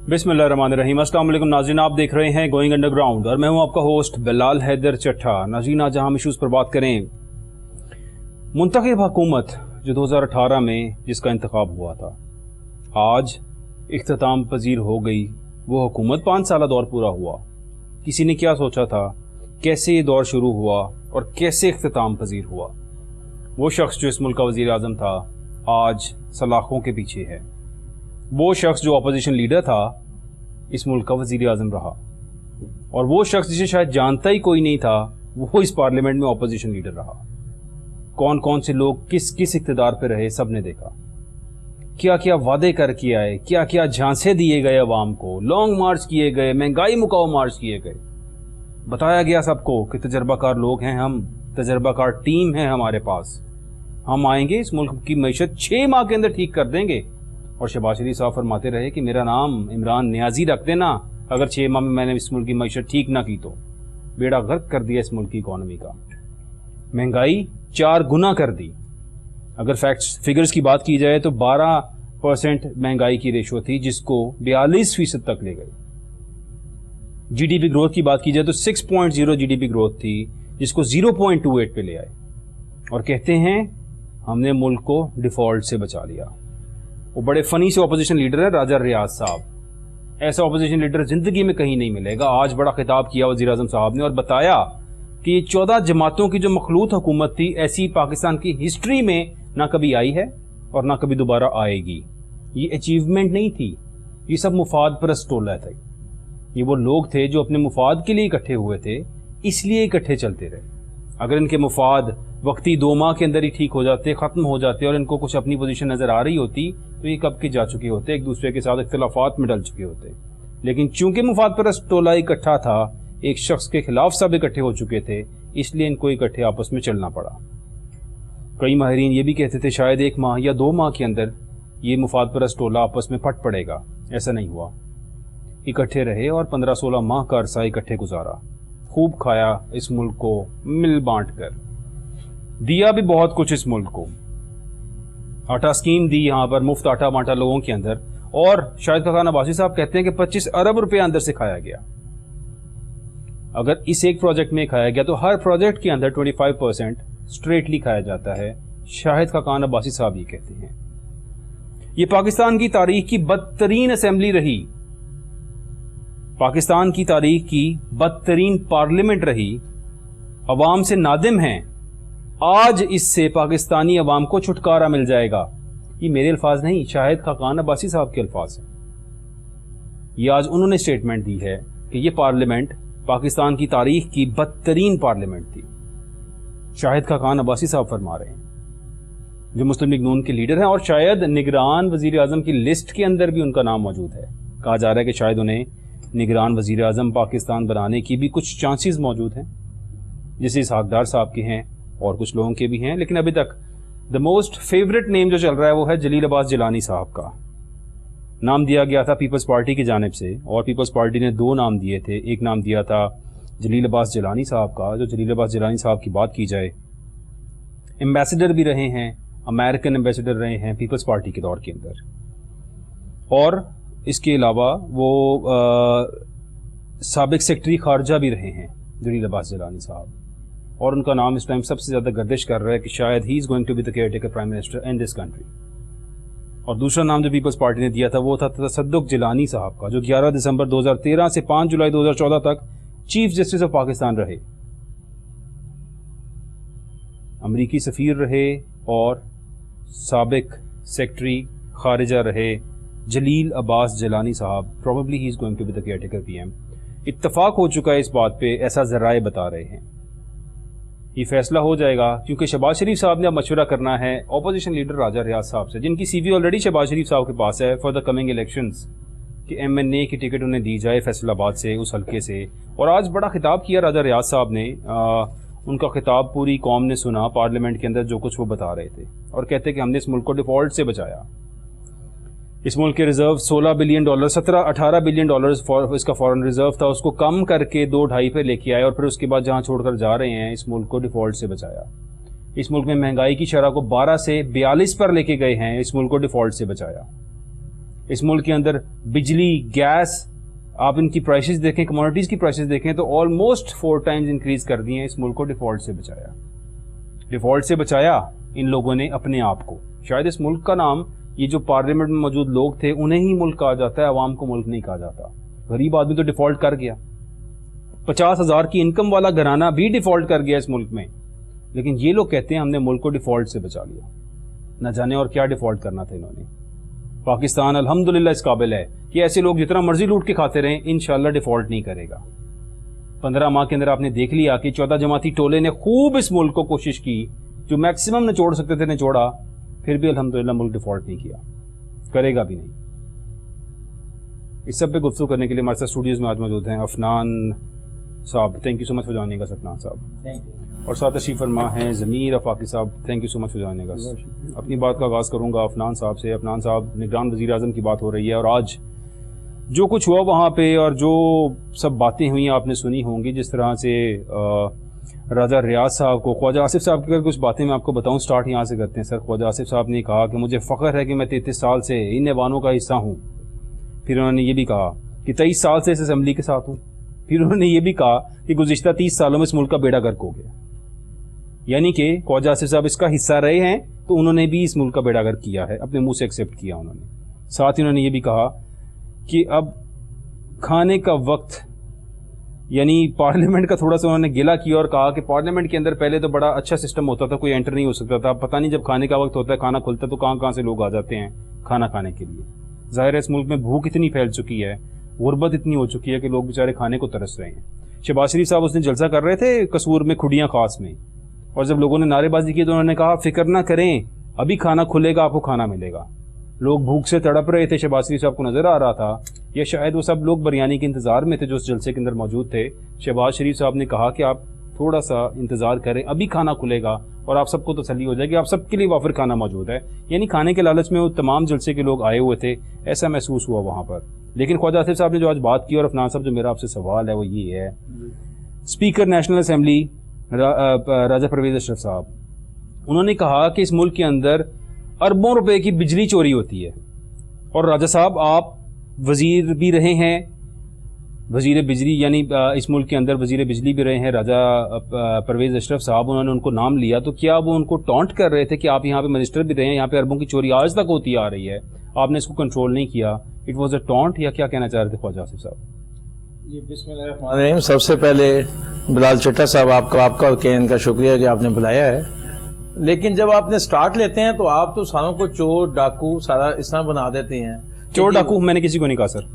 बिस्मिल्लाहिर्रहमानिर्रहीम। अस्सलाम वालेकुम नाज़रीन, आप देख रहे हैं गोइंग अंडरग्राउंड और मैं हूं आपका होस्ट बिलाल हैदर चट्ठा। नाज़रीन, आज हम इशूज़ पर बात करें। मुंतखब हुकूमत जो 2018 में जिसका इंतखाब हुआ था, आज इख्तिताम पजीर हो गई वो हुकूमत। 5 साल दौर पूरा हुआ। किसी ने क्या सोचा था, कैसे ये दौर शुरू हुआ और कैसे इख्तिताम पजीर हुआ। वो शख्स जो इस मुल्क का वज़ीर आज़म था, आज सलाखों के पीछे है। वो शख्स जो अपोजिशन लीडर था, इस मुल्क का वज़ीर आज़म रहा। और वो शख्स जिसे शायद जानता ही कोई नहीं था, वो इस पार्लियामेंट में अपोजिशन लीडर रहा। कौन कौन से लोग किस किस इक़्तिदार पे रहे, सब ने देखा। क्या क्या वादे करके आए, क्या क्या झांसे दिए गए अवाम को, लॉन्ग मार्च किए गए, महंगाई मुकाओ मार्च किए गए। बताया गया सबको कि तजर्बाकार लोग हैं हम, तजर्बाकार टीम है हमारे पास, हम आएंगे इस मुल्क की मईशत 6 माह के अंदर ठीक कर देंगे। और शहबाज शरीफ साहब फरमाते रहे कि मेरा नाम इमरान नियाजी रख देना, अगर 6 माह में मैंने इस मुल्क की मईशत ठीक ना की तो। बेड़ा गर्क कर दिया इस मुल्क की इकॉनमी का। महंगाई 4 गुना कर दी। अगर फैक्ट्स फिगर्स की बात की जाए तो 12% महंगाई की रेशो थी, जिसको 42% तक ले गई। जीडीपी ग्रोथ की बात की जाए तो 6.0 जीडीपी ग्रोथ थी, जिसको 0.28 पे ले आए। और कहते हैं हमने मुल्क को डिफॉल्ट से बचा लिया। वो बड़े फनी से अपोजिशन लीडर है राजा रियाज साहब। ऐसा अपोजिशन लीडर जिंदगी में कहीं नहीं मिलेगा। आज बड़ा खिताब किया वज़ीर आज़म साहब ने और बताया कि ये 14 जमातों की जो मखलूत हुकूमत थी, ऐसी पाकिस्तान की हिस्ट्री में ना कभी आई है और ना कभी दोबारा आएगी। ये अचीवमेंट नहीं थी, ये सब मुफाद परस्त टोला था। ये वो लोग थे जो अपने मुफाद के लिए इकट्ठे हुए थे, इसलिए इकट्ठे चलते रहे। अगर इनके मुफाद वक्ती 2 माह के अंदर ही ठीक हो जाते, ख़त्म हो जाते और इनको कुछ अपनी पोजीशन नज़र आ रही होती, तो ये कब के जा चुके होते, एक दूसरे के साथ इख्तिलाफात में डल चुके होते। लेकिन चूंकि मुफाद परस्त टोला इकट्ठा था, एक शख्स के खिलाफ सब इकट्ठे हो चुके थे, इसलिए इनको इकट्ठे आपस में चलना पड़ा। कई माहिरीन ये भी कहते थे शायद 1 माह या 2 माह के अंदर ये मुफाद परस्त टोला आपस में फट पड़ेगा। ऐसा नहीं हुआ। इकट्ठे रहे और 15-16 माह का अरसा इकट्ठे गुजारा। खूब खाया इस मुल्क को, मिल बांट कर दिया भी बहुत कुछ इस मुल्क को। आटा स्कीम दी यहाँ पर, मुफ्त आटा बांटा लोगों के अंदर। और शाहिद खान अब्बासी साहब कहते हैं कि 25 अरब रुपए अंदर से खाया गया। अगर इस एक प्रोजेक्ट में खाया गया तो हर प्रोजेक्ट के अंदर 25% स्ट्रेटली खाया जाता है। शाहिद खान अब्बासी साहब ये कहते हैं। ये पाकिस्तान की तारीख की बदतरीन असेंबली रही, पाकिस्तान की तारीख की बदतरीन पार्लियामेंट रही। अवाम से नादिम हैं। आज इससे पाकिस्तानी अवाम को छुटकारा मिल जाएगा। ये मेरे अल्फाज नहीं, शाहिद खान अब्बासी साहब के अल्फाज हैं। ये आज उन्होंने स्टेटमेंट दी है कि ये पार्लियामेंट पाकिस्तान की तारीख की बदतरीन पार्लियामेंट थी। शाहिद खान अब्बासी साहब फरमा रहे हैं, जो मुस्लिम लीग नून के लीडर हैं और शायद निगरान वजीर आजम की लिस्ट के अंदर भी उनका नाम मौजूद है। कहा जा रहा है कि शायद उन्हें निगरान वजीर आजम पाकिस्तान बनाने की भी कुछ चांसेस मौजूद हैं, जैसे इसहाकदार साहब के हैं और कुछ लोगों के भी हैं। लेकिन अभी तक द मोस्ट फेवरेट नेम जो चल रहा है वो है जलील अब्बास जिलानी साहब का। नाम दिया गया था पीपल्स पार्टी की जानिब से, और पीपल्स पार्टी ने 2 नाम दिए थे। एक नाम दिया था जलील अब्बास जिलानी साहब का, जो जलील अब्बास जिलानी साहब की बात की जाए, एम्बेसडर भी रहे हैं, अमेरिकन एम्बेसडर रहे हैं पीपल्स पार्टी के दौर के अंदर। और इसके अलावा वो साबिक सेक्रेटरी खारजा भी रहे हैं जलील अब्बास जिलानी साहब। और उनका नाम इस टाइम सबसे ज़्यादा गर्दिश कर रहा है कि शायद he is going to be the caretaker prime minister in this country. और दूसरा नाम जो पीपल्स पार्टी ने दिया था वो था तसद्दुक जिलानी साहब का, जो 11 दिसंबर 2013 से 5 जुलाई 2014 तक चीफ जस्टिस ऑफ पाकिस्तान रहे, अमरीकी सफ़ीर रहे और साबिक सेक्रेटरी खारिजा रहे। जलील अब्बास जिलानी साहब, probably he is going to be the caretaker PM. इत्तफाक हो चुका है इस बात पे, ऐसा ज़राए बता रहे हैं। ये फैसला हो जाएगा क्योंकि शहबाज शरीफ साहब ने अब मशवरा करना है अपोजिशन लीडर राजा रियाज साहब से, जिनकी सीवी ऑलरेडी शहबाज शरीफ साहब के पास है फॉर द कमिंग इलेक्शंस, कि एमएनए की टिकट उन्हें दी जाए फैसलाबाद से, उस हल्के से। और आज बड़ा खिताब किया राजा रियाज साहब ने। उनका खिताब पूरी कौम ने सुना पार्लियामेंट के अंदर, जो कुछ वो बता रहे थे, और कहते कि हमने इस मुल्क को डिफॉल्ट से बचाया। इस मुल्क के रिजर्व $16 बिलियन, 17-18 बिलियन डॉलर इसका फॉरेन रिजर्व था, उसको कम करके 2-2.5 पे लेके आए और फिर उसके बाद जहां छोड़कर जा रहे हैं, इस मुल्क को डिफॉल्ट से बचाया। इस मुल्क में महंगाई की शरह को 12 से 42 पर लेके गए हैं, इस मुल्क को डिफॉल्ट से बचाया। اس ملک کے اندر بجلی، گیس، آپ ان کی پرائسز دیکھیں، کموڈیٹیز کی پرائسز دیکھیں تو آلموسٹ 4 times انکریز کر دی ہیں. اس ملک کو ڈیفالٹ سے بچایا. ڈیفالٹ سے بچایا ان لوگوں نے اپنے آپ کو. شاید اس ملک کا نام یہ جو پارلیمنٹ میں موجود لوگ تھے انہیں ہی ملک کہا جاتا ہے، عوام کو ملک نہیں کہا جاتا. غریب آدمی تو ڈیفالٹ کر گیا. 50,000 کی انکم والا گھرانہ بھی ڈیفالٹ کر گیا اس ملک میں. لیکن یہ لوگ کہتے ہیں ہم نے ملک کو ڈیفالٹ سے بچا لیا. نہ جانے اور کیا ڈیفالٹ کرنا تھا انہوں نے. پاکستان الحمدللہ اس قابل ہے کہ ایسے لوگ جتنا مرضی لوٹ کے کھاتے رہیں انشاءاللہ ڈیفالٹ نہیں کرے گا. 15 ماہ کے اندر آپ نے دیکھ لیا کہ 14 جماعتی ٹولے نے خوب اس ملک کو کوشش کی، جو میکسیمم نچوڑ سکتے تھے نچوڑا، پھر بھی الحمدللہ ملک ڈیفالٹ نہیں کیا، کرے گا بھی نہیں. اس سب پہ گفتگو کرنے کے لیے ہمارے ساتھ اسٹوڈیوز میں آج موجود ہیں عفنان صاحب. Thank you so much for joining us Afnan صاحب. اور ساتھ تشریف فرما ہیں ضمیر آفاقی صاحب. Thank you so much for joining us. اپنی بات کا آغاز کروں گا عفنان صاحب سے. عفنان صاحب، نگران وزیر اعظم کی بات ہو رہی ہے اور آج جو کچھ ہوا وہاں پہ اور جو سب باتیں ہوئیں آپ نے سنی ہوں گی، جس طرح سے راجہ ریاض صاحب کو، خواجہ آصف صاحب کی کچھ باتیں میں آپ کو بتاؤں. سٹارٹ یہاں سے کرتے ہیں سر. خواجہ آصف صاحب نے کہا کہ مجھے فخر ہے کہ میں 33 سال سے ان ایوانوں کا حصہ ہوں. پھر انہوں نے یہ بھی کہا کہ 23 سال سے اس اسمبلی کے ساتھ ہوں. پھر انہوں نے یہ بھی کہا کہ گزشتہ 30 سالوں میں اس ملک کا بیڑا غرق ہو گیا. یعنی کہ خواجہ آصف صاحب اس کا حصہ رہے ہیں تو انہوں نے بھی اس ملک کا بیڑا غرق کیا ہے، اپنے منہ سے ایکسیپٹ کیا انہوں نے. ساتھ ہی انہوں نے یہ بھی کہا کہ اب کھانے کا وقت، یعنی پارلیمنٹ کا تھوڑا سا انہوں نے گلہ کیا اور کہا کہ پارلیمنٹ کے اندر پہلے تو بڑا اچھا سسٹم ہوتا تھا، کوئی انٹر نہیں ہو سکتا تھا. پتہ نہیں جب کھانے کا وقت ہوتا ہے، کھانا کھلتا ہے تو کہاں کہاں سے لوگ آ جاتے ہیں کھانا کھانے کے لیے. ظاہر ہے اس ملک میں بھوک اتنی پھیل چکی ہے، غربت اتنی ہو چکی ہے کہ لوگ بیچارے کھانے کو ترس رہے ہیں. شہباز شریف صاحب اس دن جلسہ کر رہے تھے قصور میں، کھڑیاں خاص میں، اور جب لوگوں نے نعرے بازی کی تو انہوں نے کہا فکر نہ کریں، ابھی کھانا کھلے گا، آپ کو کھانا ملے گا. لوگ بھوک سے تڑپ رہے تھے. شہباز شریف صاحب کو نظر آ رہا تھا، یا شاید وہ سب لوگ بریانی کے انتظار میں تھے جو اس جلسے کے اندر موجود تھے. شہباز شریف صاحب نے کہا کہ آپ تھوڑا سا انتظار کریں، ابھی کھانا کھلے گا اور آپ سب کو تسلی ہو جائے گی، آپ سب کے لیے وافر کھانا موجود ہے. یعنی کھانے کے لالچ میں وہ تمام جلسے کے لوگ آئے ہوئے تھے، ایسا محسوس ہوا وہاں پر. لیکن خواجہ آصف صاحب نے جو آج بات کی، اور عفنان صاحب جو میرا آپ سے سوال ہے وہ یہ ہے، اسپیکر نیشنل اسمبلی راجہ پرویز اشرف صاحب، انہوں نے کہا کہ اس ملک کے اندر اربوں روپے کی بجلی چوری ہوتی ہے. اور راجہ صاحب آپ وزیر بھی رہے ہیں، وزیر بجلی، یعنی اس ملک کے اندر وزیر بجلی بھی رہے ہیں راجہ پرویز اشرف صاحب. انہوں نے ان کو نام لیا تو کیا وہ ان کو ٹونٹ کر رہے تھے کہ آپ یہاں پہ منسٹر بھی رہے ہیں، یہاں پہ اربوں کی چوری آج تک ہوتی آ رہی ہے، آپ نے اس کو کنٹرول نہیں کیا، اٹ واز اے ٹونٹ، یا کیا کہنا چاہ رہے تھے خواجہ آصف صاحب؟ جی بسم اللہ الرحمن الرحیم. سب سے پہلے بلال چٹھا صاحب آپ کا ان کا شکریہ کہ آپ نے بلایا ہے. لیکن جب آپ نے سٹارٹ لیتے ہیں تو آپ تو ساروں کو چور ڈاکو سارا اس طرح بنا دیتے ہیں. چور ڈاکو میں نے کسی کو نہیں کہا سر.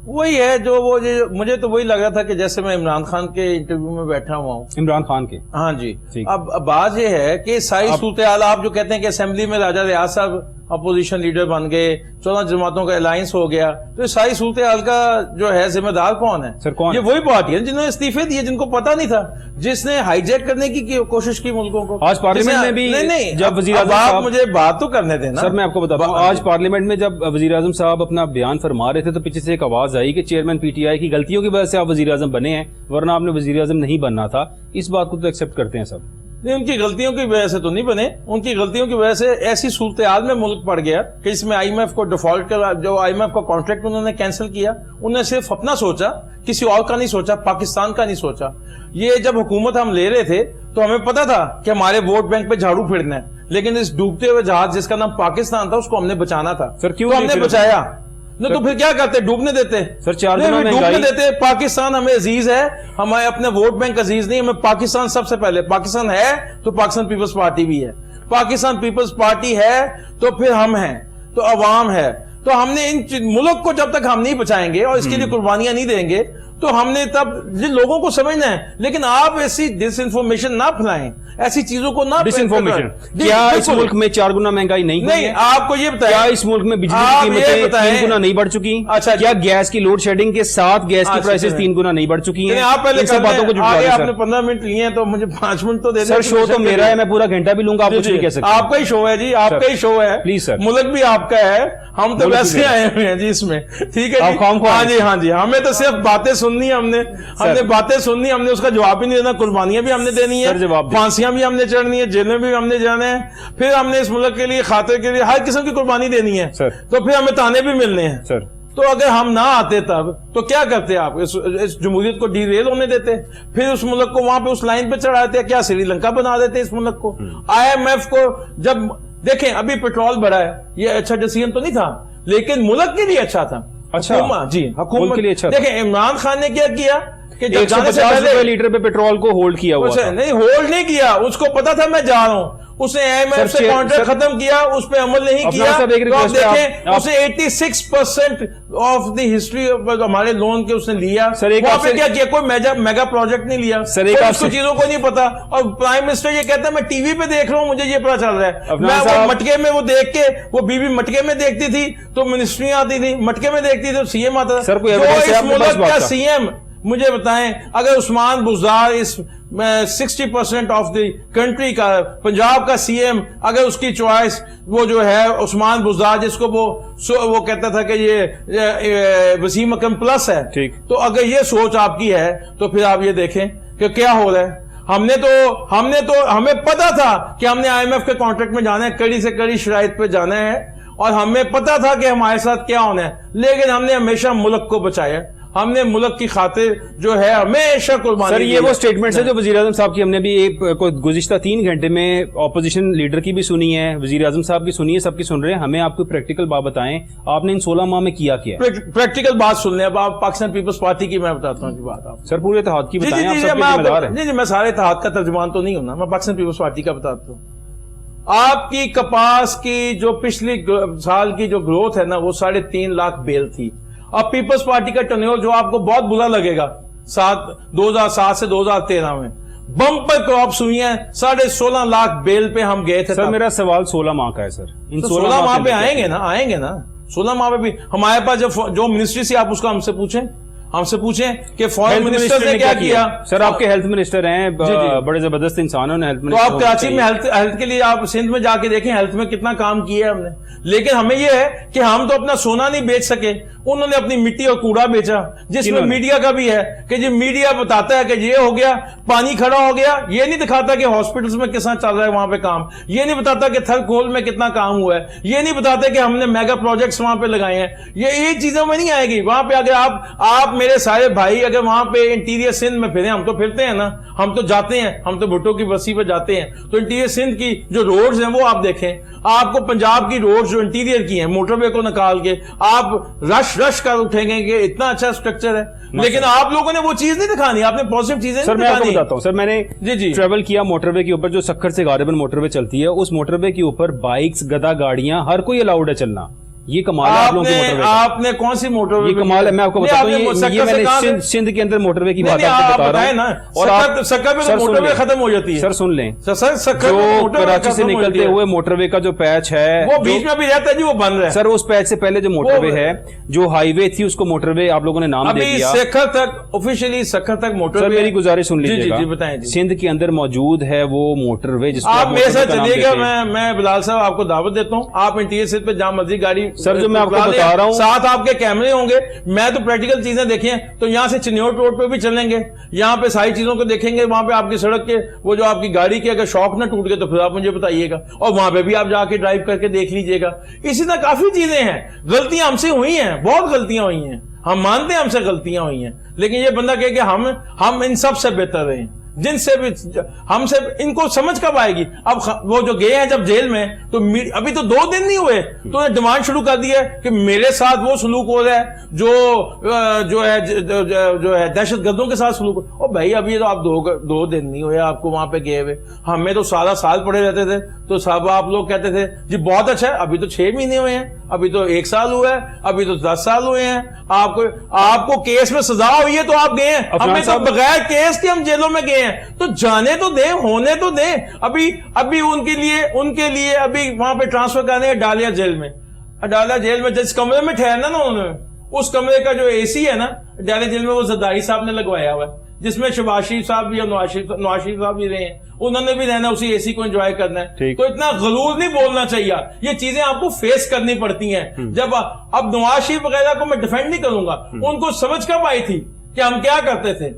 وہی ہے جو مجھے تو وہی لگ رہا تھا کہ جیسے میں عمران خان کے انٹرویو میں بیٹھا ہوا ہوں. عمران خان کے؟ ہاں جی. اب بات یہ ہے کہ ساری صورتحال آپ جو کہتے ہیں کہ اسمبلی میں راجہ ریاض صاحب اپوزیشن لیڈر بن گئے، 14 جماعتوں کا الائنس ہو گیا، تو اس ساری صورتحال کا جو ہے ذمہ دار کون ہے؟ سر کون؟ یہ وہی پارٹی ہے جنہوں نے استعفے دیے، جن کو پتا نہیں تھا، جس نے ہائی جیک کرنے کی کوشش کی ملکوں کو. آج پارلیمنٹ میں بھی نہیں جب وزیر اعظم آپ مجھے بات تو کرنے دیں نا سر. میں آپ کو بتاتا ہوں، آج پارلیمنٹ میں جب وزیر اعظم صاحب اپنا بیان فرما رہے تھے تو پیچھے سے ایک آواز آئی کہ چیئرمین پی ٹی آئی کی غلطیوں کی وجہ سے آپ وزیر اعظم بنے ہیں، ورنہ آپ نے وزیر اعظم نہیں بننا تھا. اس بات کو تو ایکسپٹ کرتے ہیں سب. نہیں، ان کی غلطیوں کی وجہ سے تو نہیں بنے، ان کی غلطیوں کی وجہ سے ایسی صورتحال میں ملک پڑ گیا کہ اس میں آئی ایم ایف کو ڈیفالٹ کا جو آئی ایم ایف کا کانٹریکٹ انہوں نے کینسل کیا. انہوں نے صرف اپنا سوچا، کسی اور کا نہیں سوچا، پاکستان کا نہیں سوچا. یہ جب حکومت ہم لے رہے تھے تو ہمیں پتا تھا کہ ہمارے ووٹ بینک پہ جھاڑو پھیرنا ہے، لیکن اس ڈوبتے ہوئے جہاز جس کا نام پاکستان تھا اس کو ہم نے بچانا تھا. سر کیوں ہم نے بچایا تو پھر کیا کرتے؟ ڈوبنے دیتے. سر 4 گنا ڈوبنے دیتے. پاکستان ہمیں عزیز ہے، ہمارے اپنے ووٹ بینک عزیز نہیں، ہمیں پاکستان سب سے پہلے. پاکستان ہے تو پاکستان پیپلز پارٹی بھی ہے، پاکستان پیپلز پارٹی ہے تو پھر ہم ہیں، تو عوام ہے. تو ہم نے ان ملک کو جب تک ہم نہیں بچائیں گے اور اس کے لیے قربانیاں نہیں دیں گے تو ہم نے تب جن لوگوں کو سمجھنا ہے. لیکن آپ ایسی ڈس انفارمیشن نہ پھیلائیں، ایسی چیزوں کو نہ ڈس انفارمیشن. کیا اس ملک میں 4 گنا مہنگائی نہیں ہوئی ہے؟ آپ کو یہ بتائیں. کیا اس ملک میں بجلی کی قیمتیں 3 گنا نہیں بڑھ چکی؟ اچھا، کیا گیس کی لوڈ شیڈنگ کے ساتھ گیس کی پرائسز 3 گنا نہیں بڑھ چکی ہیں؟ آپ پہلے سب باتوں کو جھٹلا دیں. آپ نے 15 منٹ لیے ہیں تو مجھے 5 منٹ تو دے دیں. سر شو تو میرا ہے، میں پورا گھنٹہ بھی لوں گا، آپ کچھ نہیں کہہ سکتے. آپ کا ہی شو ہے جی، آپ کا ہی شو ہے. Please sir. ملک بھی آپ کا ہے، ہم تو ویسے آئے ہوئے ہیں جی اس میں. ٹھیک ہے جی. ہاں جی، ہاں جی، ہمیں تو صرف باتیں سننی हमने बातें सुननी, हमने उसका जवाब ही नहीं देना. कुर्बानियां भी हमने देनी है, फांसियां भी हमने चढ़नी है, जेल में भी हमने जाना है, फिर हमने इस मुल्क के लिए खातिर के लिए हर किस्म की कुर्बानी देनी है, तो फिर हमें ताने भी मिलने हैं. तो अगर हम ना आते तब तो क्या करते आप? इस जमहूरियत को डीरेल होने देते, फिर उस मुल्क को वहां पे उस लाइन पे चढ़ाते, क्या श्रीलंका बना देते इस मुल्क को? IMF को जब देखें, अभी पेट्रोल बढ़ा है, ये अच्छा डिसीजन तो नहीं था, लेकिन मुल्क के लिए अच्छा था. अच्छा जी, हुकूमत के लिए अच्छा. देखें इमरान खान ने क्या किया कि 150 रुपए लीटर पे पेट्रोल को होल्ड किया हुआ था. नहीं, होल्ड नहीं किया, उसको पता था मैं जा रहा हूं. उसने IMF से कॉन्ट्रैक्ट खत्म किया, उस पे अमल नहीं किया. तो आप देखें, उसे 86% ऑफ द हिस्ट्री हमारे लोन के उसने लिया. वहां पे क्या किया? कोई मेगा प्रोजेक्ट नहीं लिया. उसको चीजों को नहीं पता. और प्राइम मिनिस्टर ये कहता है मैं टीवी पे देख रहा हूं, मुझे ये पता चल रहा है. मैं वो मटके में वो देख के, वो बीबी मटके में देखती थी तो मिनिस्ट्री आती थी, मटके में देखती थी तो CM आता था. इस मुल्क का CM मुझे बताएं, अगर उस्मान बुज़दार इस 60% ऑफ द कंट्री का, पंजाब का CM, अगर उसकी चॉइस वो जो है उस्मान बुज़दार, जिसको वो कहता था कि ये वसीम अकरम प्लस है, तो अगर ये सोच आपकी है तो फिर आप ये देखें कि क्या हो रहा है. हमें पता था कि हमने IMF के कॉन्ट्रैक्ट में जाना है, कड़ी से कड़ी शराइत पे जाना है, और हमें पता था कि हमारे साथ क्या होना है, लेकिन हमने हमेशा मुल्क को बचाया. हमने मुल्क की खातिर जो है हमेशा कुर्बानी. सर, ये वो स्टेटमेंट है जो वजीर आजम साहब की हमने भी गुज़िश्ता 3 घंटे में ऑपोजिशन लीडर की भी सुनी है, वजीर आजम साहब की सुनी है, सबकी सुन रहे हैं. हमें आपको प्रैक्टिकल बात बताएं, आपने इन 16 माह में किया क्या? प्रैक्टिकल बात सुन लें. अब आप पाकिस्तान पीपल्स पार्टी की मैं बताता हूँ बात. आप सर पूरे इत्तेहाद की बताएं, आप सबके जिम्मेदार हैं. नहीं, मैं सारे इत्तेहाद का तर्जुमान तो नहीं हूं ना, मैं पाकिस्तान पीपल्स पार्टी का बताता हूँ. आपकी कपास की जो पिछली साल की जो ग्रोथ है ना, वो 3.5 लाख बेल थी. अब पीपल्स पार्टी का टर्नओवर जो आपको बहुत बुरा लगेगा, 2007 से 2013 में बम्पर क्रॉप्स हुई हैं, 16.5 लाख बेल पे हम गए थे. सर मेरा सवाल 16 माह का है सर. इन 16 माह पे आएंगे ना 16 माह पे भी हमारे पास जो मिनिस्ट्री से, आप उसको हमसे पूछें कि फॉरेन मिनिस्टर ने क्या किया. सर आपके हेल्थ मिनिस्टर हैं, बड़े जबरदस्त इंसान हैं हेल्थ मिनिस्टर. तो आप कराची में हेल्थ के लिए आप सिंध में जाके देखें, हेल्थ में कितना काम किया है हमने. लेकिन हमें यह है कि हम तो अपना सोना नहीं बेच सके, उन्होंने अपनी मिट्टी और कूड़ा बेचा, जिसमें मीडिया का भी है कि जी मीडिया बताता है कि ये हो गया, पानी खड़ा हो गया, ये नहीं दिखाता कि हॉस्पिटल्स में कितना चल रहा है वहां पे काम, ये नहीं बताता कि थरकोल में कितना काम हुआ है, ये नहीं बताता कि हमने मेगा प्रोजेक्ट्स वहां पे लगाए हैं. ये चीजों में नहीं आएगी. वहां पे अगर आप मेरे सारे भाई अगर वहां पे इंटीरियर सिंध में फिरे, हम तो फिरते हैं ना, हम तो जाते हैं, हम तो भुट्टो की बस्ती पे जाते हैं, तो इंटीरियर सिंध की जो रोड्स हैं वो आप देखें. आपको पंजाब की रोड्स जो इंटीरियर की हैं, मोटरवे को निकाल के आप रश कर उठेंगे कि इतना अच्छा स्ट्रक्चर है, लेकिन आप लोगों ने वो चीज नहीं दिखानी. आपने पॉजिटिव चीजें सर मैं आपको बताता हूं. सर मैंने ट्रेवल किया मोटरवे के ऊपर, जो सक्खर से गारिबन मोटरवे चलती है, उस मोटरवे के ऊपर बाइक्स, गधा गाड़ियां, हर कोई अलाउड है चलना. ये कमाल है आप लोगों की मोटरवे. आपने कौन सी मोटरवे? ये कमाल है, मैं आपको बताता हूँ. ये मैंने सिंध के अंदर मोटरवे की बात आपको बता रहा हूँ. और सक्कर में मोटरवे खत्म हो जाती है. सर सुन लें, जो कराची से निकलते हुए मोटरवे का जो पैच है वो बीच में भी रहता है जी, वो बन रहा है. सर उस पैच से पहले जो मोटरवे है, जो हाईवे थी, उसको मोटरवे आप लोगों ने नाम दे दिया. सक्कर तक ऑफिशियली सक्कर तक मोटरवे. सर मेरी गुजारिश सुन लीजिएगा. जी बताएं. सिंध के अंदर मौजूद है वो मोटरवे, जिसको आप मेरे साथ चलिएगा. मैं बिलाल साहब आपको दावत देता हूँ. आप इंटीरियर सिंध पे जहां मर्जी गाड़ी. सर जो मैं आपको बता रहा हूं, साथ आपके कैमरे होंगे. मैं तो प्रैक्टिकल चीजें देखें, तो यहां से चिन्योट रोड पे भी चलेंगे, यहां पे सारी चीजों को देखेंगे. वहां पे आपकी सड़क के वो जो आपकी गाड़ी की अगर शॉक ना टूट गए तो फिर आप मुझे बताइएगा, और वहां पे भी आप जाके ड्राइव करके देख लीजिएगा. इसी तरह काफी चीजें हैं. गलतियां हमसे हुई हैं, बहुत गलतियां हुई हैं, हम मानते हैं हमसे गलतियां हुई हैं, लेकिन ये बंदा कहे कि हम इन सब से बेहतर रहे, जिनसे भी हमसे. इनको समझ कब आएगी? अब वो जो गए हैं जब जेल में, तो अभी तो 2 दिन नहीं हुए तो उन्हें डिमांड शुरू कर दी है कि मेरे साथ वो सलूक हो रहा है जो है दहशत गर्दों के साथ सलूक. और भाई अभी तो आप 2 दिन नहीं हुए आपको वहां पे गए हुए. हमें तो सारा साल पड़े रहते थे, तो सब आप लोग कहते थे जी बहुत अच्छा है. अभी तो 6 महीने हुए हैं, अभी तो 1 साल हुआ है, अभी तो 10 साल हुए हैं. आपको केस में सजा हुई है तो आप गए हैं. हमें तो बगैर केस के हम जेलों में गए हैं. तो जाने तो दें, होने तो दें. अभी उनके लिए अभी वहां पे ट्रांसफर करने हैं डालिया जेल में. डालिया जेल में जिस कमरे में ठहरना ना उन्होंने, उस कमरे का जो एसी है ना डालिया जेल में, वो जरदारी साहब ने लगवाया हुआ है, जिसमें शहबाज शरीफ साहब भी और नवाज शरीफ साहब भी रहे हैं. उन्होंने भी रहना, उसी एसी को एंजॉय करना है. तो इतना गलूर नहीं बोलना चाहिए. ये चीजें आपको फेस करनी पड़ती हैं. जब अब नवाज शरीफ वगैरह को मैं डिफेंड नहीं करूंगा, उनको समझ कब आई थी कि हम क्या करते थे।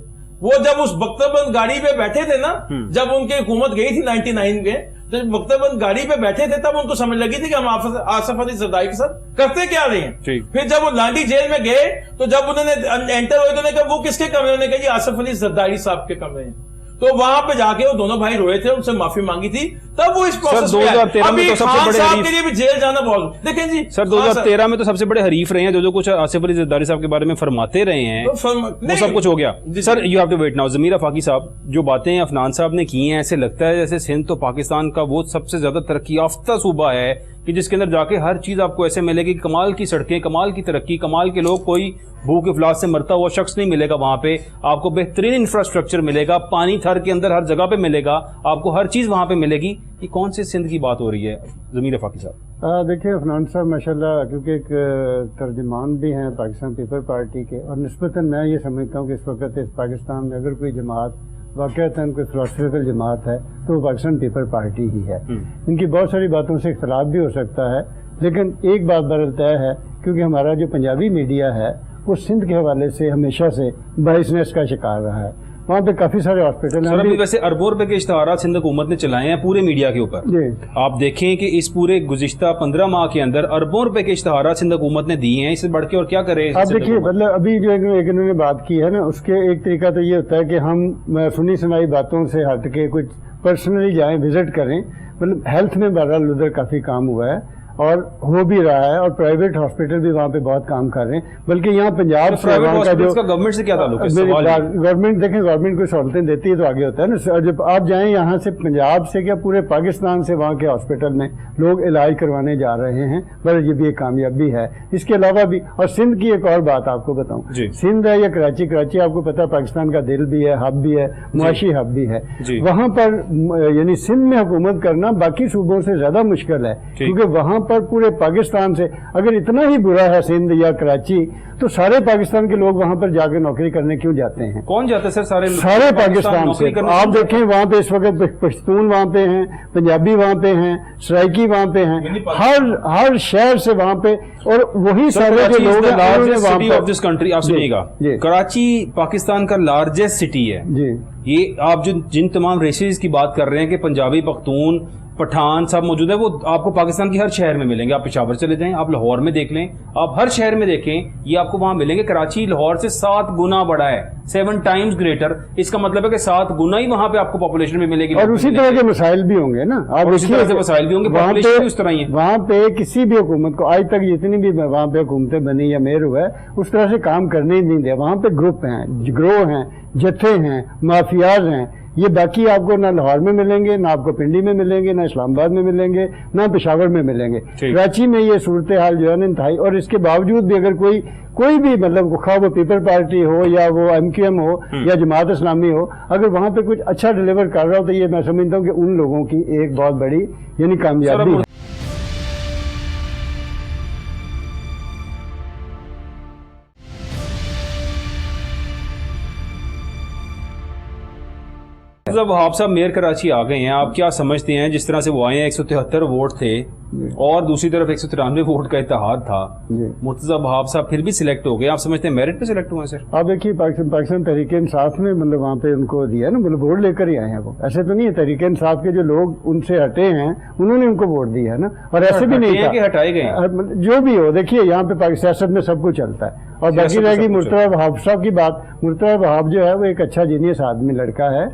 वो जब उस बख्तरबंद गाड़ी पे बैठे थे ना, जब उनकी हुकूमत गई थी 99 में, तो बख्तरबंद गाड़ी पे बैठे थे तब उनको समझ लगी थी कि हम आसिफ अली जरदारी के साथ करते क्या रहे हैं। फिर जब वो लांडी जेल में गए तो जब उन्होंने एंटर हुए तो उन्होंने कहा वो किसके कमरे, उन्होंने कहा जी आसिफ अली जरदारी साहब के कमरे हैं। तो वहां पे जाके वो दोनों भाई रोए थे, उनसे माफी मांगी थी, तब वो इस प्रोसेस में आए। अभी खान साहब के लिए भी जेल जाना बहुत, देखें जी सर 2013 में तो सबसे बड़े हरीफ रहे हैं, जो कुछ आसिफ अली जरदारी साहब के बारे में फरमाते रहे हैं वो सब कुछ हो गया। Sir you have to wait now. Zameer Afaqi साहब, जो बातें अफनान साहब ने की हैं, ऐसे लगता है जैसे सिंध तो पाकिस्तान का वो सबसे ज्यादा तरक्की याफ्ता सूबा है कि जिसके अंदर जाके हर चीज आपको ऐसे मिलेगी, कमाल की सड़कें, कमाल की तरक्की, कमाल के लोग, कोई भूख इफलास से मरता हुआ शख्स नहीं मिलेगा वहां पे, आपको बेहतरीन इंफ्रास्ट्रक्चर मिलेगा, पानी थर के अंदर हर जगह पे मिलेगा, आपको हर चीज वहां पे मिलेगी। ये कौन से सिंध की बात हो रही है ज़मीर आफाकी साहब? देखिए अफनान साहब माशाल्लाह क्योंकि एक तर्जुमान भी हैं पाकिस्तान पीपल पार्टी के, और निस्बतन मैं ये समझता हूँ कि इस वक्त इस पाकिस्तान में अगर कोई जमात वाक़तन कोई फिलोसफिकल जमात है तो वो पाकिस्तान पीपल पार्टी ही है। इनकी बहुत सारी बातों से इख्तलाफ भी हो सकता है, लेकिन एक बात बरल तय है, क्योंकि हमारा जो पंजाबी मीडिया है वो सिंध के हवाले से हमेशा से बाइसनेस का शिकार रहा है। वहाँ पे काफी सारे हॉस्पिटल हैं। अभी वैसे अरबों रुपए के इश्तहारात सिंध हुकूमत ने चलाए हैं पूरे मीडिया के ऊपर। आप देखें कि इस पूरे गुज़िश्ता 15 माह के अंदर अरबों रुपए के इश्तहारात सिंध हुकूमत ने दिए हैं, इससे बढ़ के और क्या करे। आप देखिए मतलब अभी जो एक इन्होंने बात की है ना, उसके एक तरीका तो ये होता है कि हम सुनी सुनाई बातों से हट के कुछ पर्सनली जाएं, विजिट करें। मतलब हेल्थ में बहरहाल उधर काफी काम हुआ है और हो भी रहा है, और प्राइवेट हॉस्पिटल भी वहाँ पे बहुत काम कर रहे हैं। बल्कि यहाँ पंजाब से वहाँ का जो गवर्नमेंट से क्या ताल्लुक है? गवर्नमेंट देखें, गवर्नमेंट कोई सहूलतें देती है तो आगे होता है ना। जब आप जाएं यहाँ से पंजाब से क्या पूरे पाकिस्तान से वहाँ के हॉस्पिटल में लोग इलाज करवाने जा रहे हैं, बस ये भी एक कामयाबी है। इसके अलावा भी, और सिंध की एक और बात आपको बताऊँ, सिंध है या कराची, कराची आपको पता है पाकिस्तान का दिल भी है, हब भी है, मुआशी हब भी है। वहाँ पर यानी सिंध में हुकूमत करना बाकी सूबों से ज्यादा मुश्किल है, क्योंकि वहाँ पर पूरे पाकिस्तान से अगर इतना ही बुरा है सिंध या कराची, तो सारे पाकिस्तान के लोग वहाँ पर जाकर नौकरी करने क्यों जाते हैं? कौन जाते हैं सर? सारे पाकिस्तान से। आप देखें वहाँ पे इस वक्त पश्तून वहाँ पे हैं, पंजाबी वहाँ पे हैं, सराइकी वहाँ पे हैं, हर शहर से वहाँ पे, और वही सारे जो लोग कंट्री। आप सुनिएगा, कराची पाकिस्तान का लार्जेस्ट सिटी है जी। ये आप जो जिन तमाम रेसेस की बात कर रहे हैं कि पंजाबी, पख्तून, पठान सब मौजूद है, वो आपको पाकिस्तान की हर शहर में मिलेंगे। आप पेशावर चले जाएं, आप लाहौर में देख लें, आप हर शहर में देखें, ये आपको वहां मिलेंगे। कराची लाहौर से 7 गुना बड़ा है, 7 टाइम्स ग्रेटर। इसका मतलब है कि 7 गुना ही वहां पे आपको पॉपुलेशन में मिलेगी, और उसी तरह के मसाइल भी होंगे ना। आप उसी तरह से मसाइल भी होंगे, पॉपुलेशन भी उस तरह ही है। वहाँ पे किसी भी हुकूमत को आज तक जितनी भी वहाँ पे हुकूमतें बनी या मेयर हुआ है, उस तरह से काम करने ही नहीं दिया। वहाँ पे ग्रुप हैं, गिरोह हैं, जत्थे हैं, माफियाज हैं। ये बाकी आपको ना लाहौर में मिलेंगे, ना आपको पिंडी में मिलेंगे, ना इस्लामाबाद में मिलेंगे, ना पेशावर में मिलेंगे। कराची में ये सूरत हाल जो है ना इंतहाई, और इसके बावजूद भी अगर कोई भी मतलब खा वो पीपल पार्टी हो या वो MQM हो या जमात इस्लामी हो, अगर वहाँ पे कुछ अच्छा डिलीवर कर रहा हो, तो ये मैं समझता हूँ कि उन लोगों की एक बहुत बड़ी यानी कामयाबी है। जब वहाब साहब मेयर कराची आ गए हैं, आप क्या समझते हैं जिस तरह से वो आए हैं, 173 वोट थे और दूसरी तरफ 193 वोट का इत्तेहाद था, मुर्तजा वहाब साहब फिर भी सिलेक्ट हो गए, आप समझते हैं मेरिट पे सिलेक्ट हुए सर? आप देखिए पाकिस्तान तहरीक इंसाफ में मतलब वहाँ पे उनको दिया ना, मतलब वोट लेकर ही आए हैं वो। ऐसे तो नहीं है, तहरीक इंसाफ के जो लोग उनसे हटे हैं उन्होंने उनको वोट दिया है ना, और ऐसे भी नहीं था हटाए गए। जो भी हो, देखिए यहाँ पे सियासत में सब कुछ चलता है। और बाकी रहेगी मुर्तजा वहाब साहब की बात। मुर्तजा वहाब जो है वो एक अच्छा जीनियस आदमी लड़का है,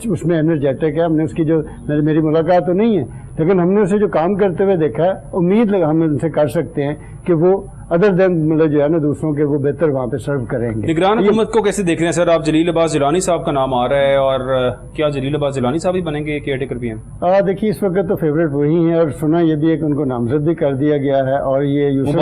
उसमें एनर्जेटिक है। हमने उसकी जो मेरी मुलाकात तो नहीं है, लेकिन हमने उसे जो काम करते हुए देखा है, उम्मीद हम उनसे कर सकते हैं कि वो अदर देन मतलब जो है ना दूसरों के वो बेहतर वहाँ पे सर्व करेंगे। निगरान हुकूमत को कैसे देख रहे हैं सर आप? जलील अब्बास जिलानी साहब का नाम आ रहा है, और क्या जलील अब्बास जिलानी साहब ही बनेंगे केयर टेकर भी हैं? देखिए इस वक्त तो फेवरेट वही हैं, और सुना ये भी एक उनको नामजद भी कर दिया गया है, और ये यूसुफ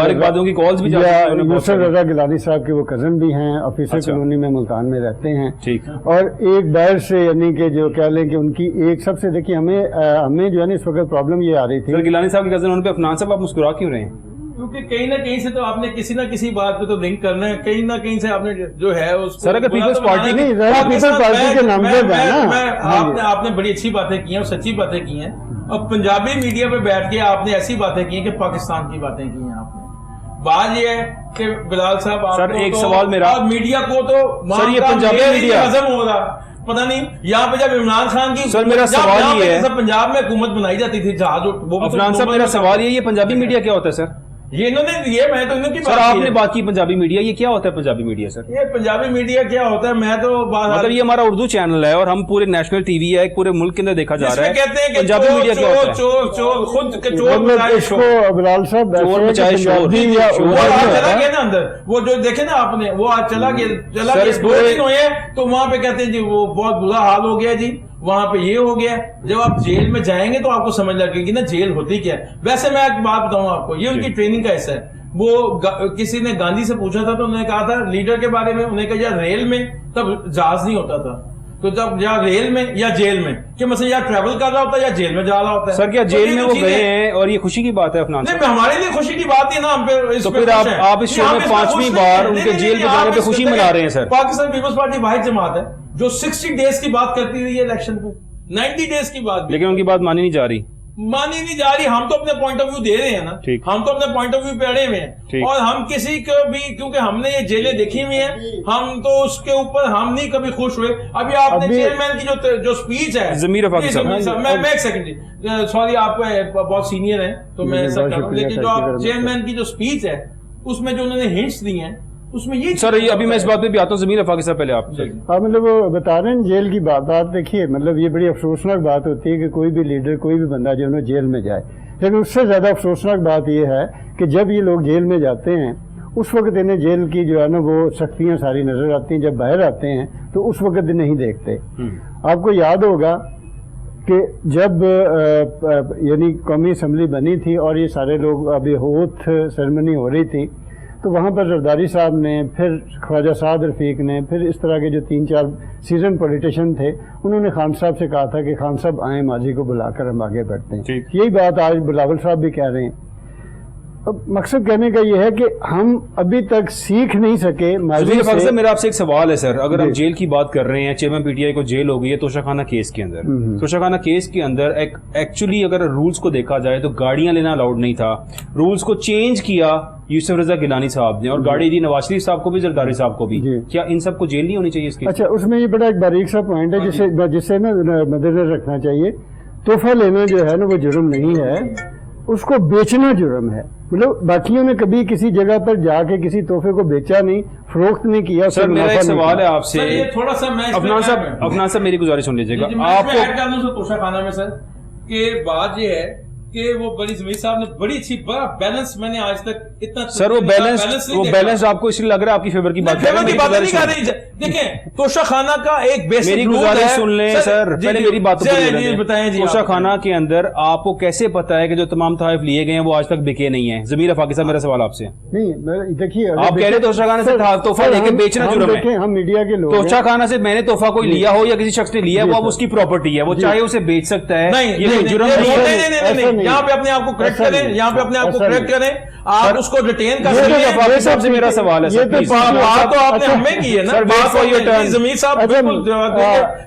रजा गिलानी साहब के वो कजन भी हैं, ऑफिसर कॉलोनी में मुल्तान में रहते हैं। ठीक। और एक बार से यानी कि जो कह लें कि उनकी एक सबसे, देखिए हमें जो है ना इस वक्त प्रॉब्लम ये आ रही थी। गिलानी साहब के कजन, उन पे अफनान साहब आप मुस्कुरा क्यों रहे हैं? क्योंकि कहीं ना कहीं से तो आपने किसी ना किसी बात पे तो लिंक करना है, कहीं ना कहीं से आपने जो है उसको सर अगर पीपल्स पार्टी नहीं, पीपल्स पार्टी के नामजद है ना। आपने बड़ी अच्छी बातें की हैं और सच्ची बातें की हैं, और पंजाबी मीडिया पे बैठ के आपने ऐसी बातें की हैं कि पाकिस्तान की बातें की हैं आपने। बात ये है कि बिलाल साहब सर, आपको एक तो, सवाल मेरा। और मीडिया को तो सर, ये पंजाबी मीडिया हजम हो रहा, पता नहीं यहाँ पे जब इमरान खान की सर, मेरा सवाल ये है, जब पंजाब में हुकूमत बनाई जाती थी जहाज, वो अफनान साहब मेरा सवाल ये पंजाबी मीडिया क्या होता है सर? ये इन्होंने, ये मैं तो इन्होंने सर आपने बात की पंजाबी मीडिया, ये क्या होता है पंजाबी मीडिया सर? ये पंजाबी मीडिया क्या होता है, मैं तो मतलब ये हमारा उर्दू चैनल है और हम पूरे नेशनल टीवी है, पूरे मुल्क के अंदर देखा जा रहा है। कहते हैं कि पंजाबी मीडिया क्या होता है? चोर चोर खुद के चोर मतलब बचाए इसको शोर। बिलाल साहब चोर ऐसे बचाए कि शोर। पंजाबी या शोर। वो उर्दू आज में चला है। गया ना अंदर, वो जो देखे ना आपने, वो आज चला गया सर, गया इस 2 पूरे- दिन हुए हैं, तो वहां पे कहते हैं जी वो बहुत बुरा हाल हो गया जी, वहां पे ये हो गया। जब आप जेल में जाएंगे तो आपको समझ लगेगी ना जेल होती क्या है। वैसे मैं एक बात बताऊं आपको, ये उनकी ट्रेनिंग का हिस्सा है। वो किसी ने गांधी से पूछा था तो उन्होंने कहा था लीडर के बारे में, उन्होंने कहा यार रेल में तब जहाज नहीं होता था, तो जब या रेल में या जेल में, कि मतलब या ट्रेवल कर रहा होता है या जेल में जा रहा होता है। सर क्या तो जेल ये में जो वो चीजें- गए हैं और ये खुशी की बात है अफनान नहीं, साहब? हमारे लिए खुशी की बात है ना, हम पे तो फिर आप इस शो में 5वीं बार उनके जेल पे जाने पे खुशी मना रहे हैं सर। पाकिस्तान पीपल्स पार्टी वाहिद जमात है जो 60 डेज की बात करती रही है इलेक्शन पे, 90 डेज की बात लेकिन उनकी बात मानी नहीं जा रही। मानी नहीं जा रही। हम तो अपने पॉइंट ऑफ व्यू दे रहे हैं ना, ठीक। हम तो अपने पॉइंट ऑफ व्यू पे अड़े हुए ठीक। हैं, और हम किसी को भी, क्योंकि हमने ये जेलें देखी हुई हैं, हम तो उसके ऊपर हम नहीं कभी खुश हुए। अभी आपने चेयरमैन की जो स्पीच है, ज़मीर अफाकी साहब। मैं एक सेकंड सॉरी, आप बहुत सीनियर हैं तो मैं सब कर रहा हूं, लेकिन जो आप चेयरमैन की जो स्पीच है उसमें जो उन्होंने हिंट्स दी हैं उसमें ये सर ये अभी मैं इस बात पे भी आता हूँ, ज़मीर अफाकी साहब पहले आप। हाँ, मतलब वो बता रहे हैं जेल की बात देखिए, मतलब ये बड़ी अफसोसनाक बात होती है कि कोई भी लीडर, कोई भी बंदा जो है जेल में जाए। लेकिन उससे ज़्यादा अफसोसनाक बात ये है कि जब ये लोग जेल में जाते हैं उस वक्त इन्हें जेल की जो है ना वो सख्तियाँ सारी नज़र आती हैं, जब बाहर आते हैं तो उस वक्त नहीं देखते। आपको याद होगा कि जब यानी कौमी असम्बली बनी थी और ये सारे लोग अभी ओथ सेरेमनी हो रही थी, तो वहाँ पर जरदारी साहब ने, फिर ख्वाजा साद रफ़ीक ने, फिर इस तरह के जो 3-4 सीजन पॉलिटिशियन थे, उन्होंने खान साहब से कहा था कि खान साहब आए, माजी को बुलाकर हम आगे बढ़ते हैं। यही बात आज बिलावल साहब भी कह रहे हैं। अब मकसद कहने का यह है कि हम अभी तक सीख नहीं सके माजी से। मेरा आपसे एक सवाल है सर, अगर हम जेल की बात कर रहे हैं, चेयरमैन पीटीआई को जेल हो गई है तोशाखाना केस के अंदर। तोशाखाना केस के अंदर एक्चुअली अगर रूल्स को देखा जाए तो गाड़ियां लेना अलाउड नहीं था। रूल्स को चेंज किया यूसुफ रजा गिलानी साहब ने और गाड़ी दी नवाज शरीफ साहब को भी, जरदारी साहब को भी। क्या इन सबको जेल नहीं होनी चाहिए इसकी? अच्छा, उसमें ये बड़ा एक बारीक सा पॉइंट है जिससे ना मद्देनजर रखना चाहिए। तोहफा लेना जो है ना वो जुर्म नहीं है, उसको बेचना जुर्म है। मतलब बाकियों ने कभी किसी जगह पर जाके किसी तोहफे को बेचा नहीं, फरोख्त नहीं किया। सर मेरा एक सवाल है आपसे, थोड़ा सा मैं अफनान साहब मेरी गुजारिश सुन लीजिएगा। आपको तोशाखाना में सर कि बात ये है कि वो बड़ी ज़मीर साहब ने बड़ी अच्छी, बड़ा बैलेंस, मैंने आज तक इतना सर वो बैलेंस आपको इसलिए लग रहा है आपकी फेवर की बात नहीं कर रही। देखें तोशाखाना का एक बेसिक मेरी गुजारिश सुन लें सर, पहले मेरी बात बताएं जी। तोशाखाना के अंदर आपको कैसे पता है कि जो तमाम तोहफे लिए गए हैं वो आज तक बिके नहीं है? ज़मीर अफाकी साहब मेरा सवाल आपसे। नहीं देखिए, आप कह रहे तोशाखाना से तोहफा लेके बेचना जुर्म है। हम मीडिया के लोग, तोशाखाना से मैंने तोहफा कोई लिया हो या किसी शख्स ने लिया है, वो अब उसकी प्रॉपर्टी है, वो चाहे उसे बेच सकता है। ये जुर्म नहीं। यहाँ पे अपने आप को करेक्ट करें, यहाँ पे अपने आप को करेक्ट करें, आप उसको रिटेन कर अफाकी साहब से मेरा सवाल है। ये तो बात तो आपने हमें की है ना, ज़मीर साहब बिल्कुल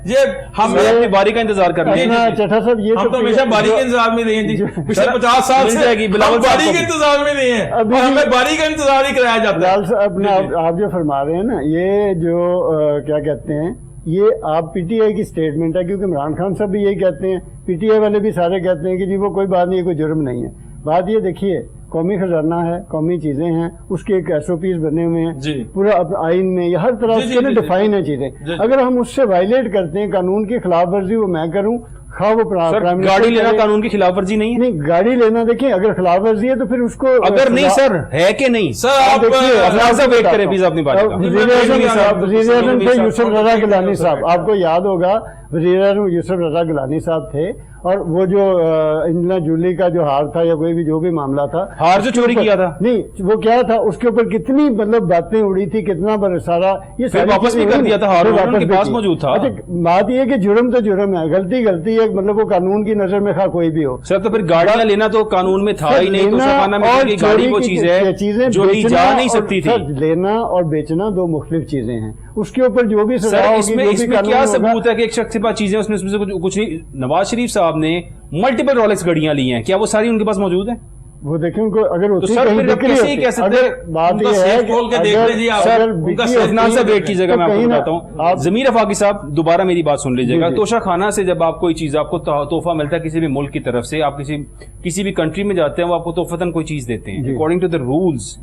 ये हम अपनी बारी का इंतजार कर रहे हैं। चट्टा साहब, ये हम तो हमेशा बारी के इंतजार में रहे हैं जी, पिछले 50 साल से बारी के इंतजार में रहे हैं और हमें बारी का इंतजार ही कराया जाता है। आप जो फरमा रहे हैं ना, ये जो क्या कहते हैं, ये आप पीटीआई की स्टेटमेंट है, क्योंकि इमरान खान साहब भी यही कहते हैं, पीटीआई वाले भी सारे कहते हैं कि जी वो कोई बात नहीं, कोई जुर्म नहीं है। बात ये देखिए, कौमी खजाना है, कौमी चीजें हैं, उसके एक SOPs बने हुए हैं पूरा आइन में, ये हर तरह से डिफाइन है चीजें। अगर हम उससे वायलेट करते हैं, कानून की खिलाफ वर्जी वो मैं करूं, खा वो गाड़ी लेना कानून की खिलाफ वर्जी नहीं है। नहीं, गाड़ी लेना देखिए, अगर खिलाफ वर्जी है तो फिर उसको, अगर नहीं सर है कि नहीं सर, आप वेट करें प्लीज अपनी बात। वज़ीर आज़म थे यूसुफ रज़ा गिलानी साहब, आपको याद होगा वज़ीर आज़म यूसुफ रज़ा गिलानी साहब थे, और वो जो इंजना जूली का जो हार था या कोई भी जो भी मामला था, हार जो चोरी किया था, नहीं वो क्या था, उसके ऊपर कितनी मतलब बातें उड़ी थी, कितना सारा ये वापस भी कर दिया था, हार उनके पास मौजूद था। अच्छा, बात ये है कि जुर्म तो जुर्म है, गलती गलती है, मतलब वो कानून की नजर में खा कोई भी हो। सर तो फिर गाड़ियां लेना तो कानून में था ही नहीं, तो गाड़ी वो चीज है चीजें जो ली जा नहीं सकती थी। लेना और बेचना दो मुख्तलिफ चीजें हैं, उसके ऊपर जो भी इसमें क्या सबूत है कि एक शख्स के पास चीजें उसमें से कुछ नहीं? नवाज शरीफ साहब ने मल्टीपल रोलेक्स गाड़ियां ली हैं, क्या वो सारी उनके पास मौजूद है? वो देखें उनको अगर होती सर, कहीं फिर आप बिक्री कैसे होती, कह सकते हैं? अगर बात उनका ये है सेफ खोल के कि देख अगर- लीजिए आप, अगर उनका बिक्री सेफ होती अफनान है, साहब वेट कीजिएगा, मैं तो आपको कहीं ना- बताता हूँ। आप- जमीर अफाकी साहब, दोबारा मेरी बात सुन लीजिएगा। जी, जी। तोशा खाना से जब आप कोई चीज, आपको तोहफा मिलता है किसी भी मुल्क की तरफ से, आप किसी भी कंट्री में जाते हैं, वो आपको तोहफतन कोई चीज देते हैं। जी। अकॉर्डिंग टू द रूल्स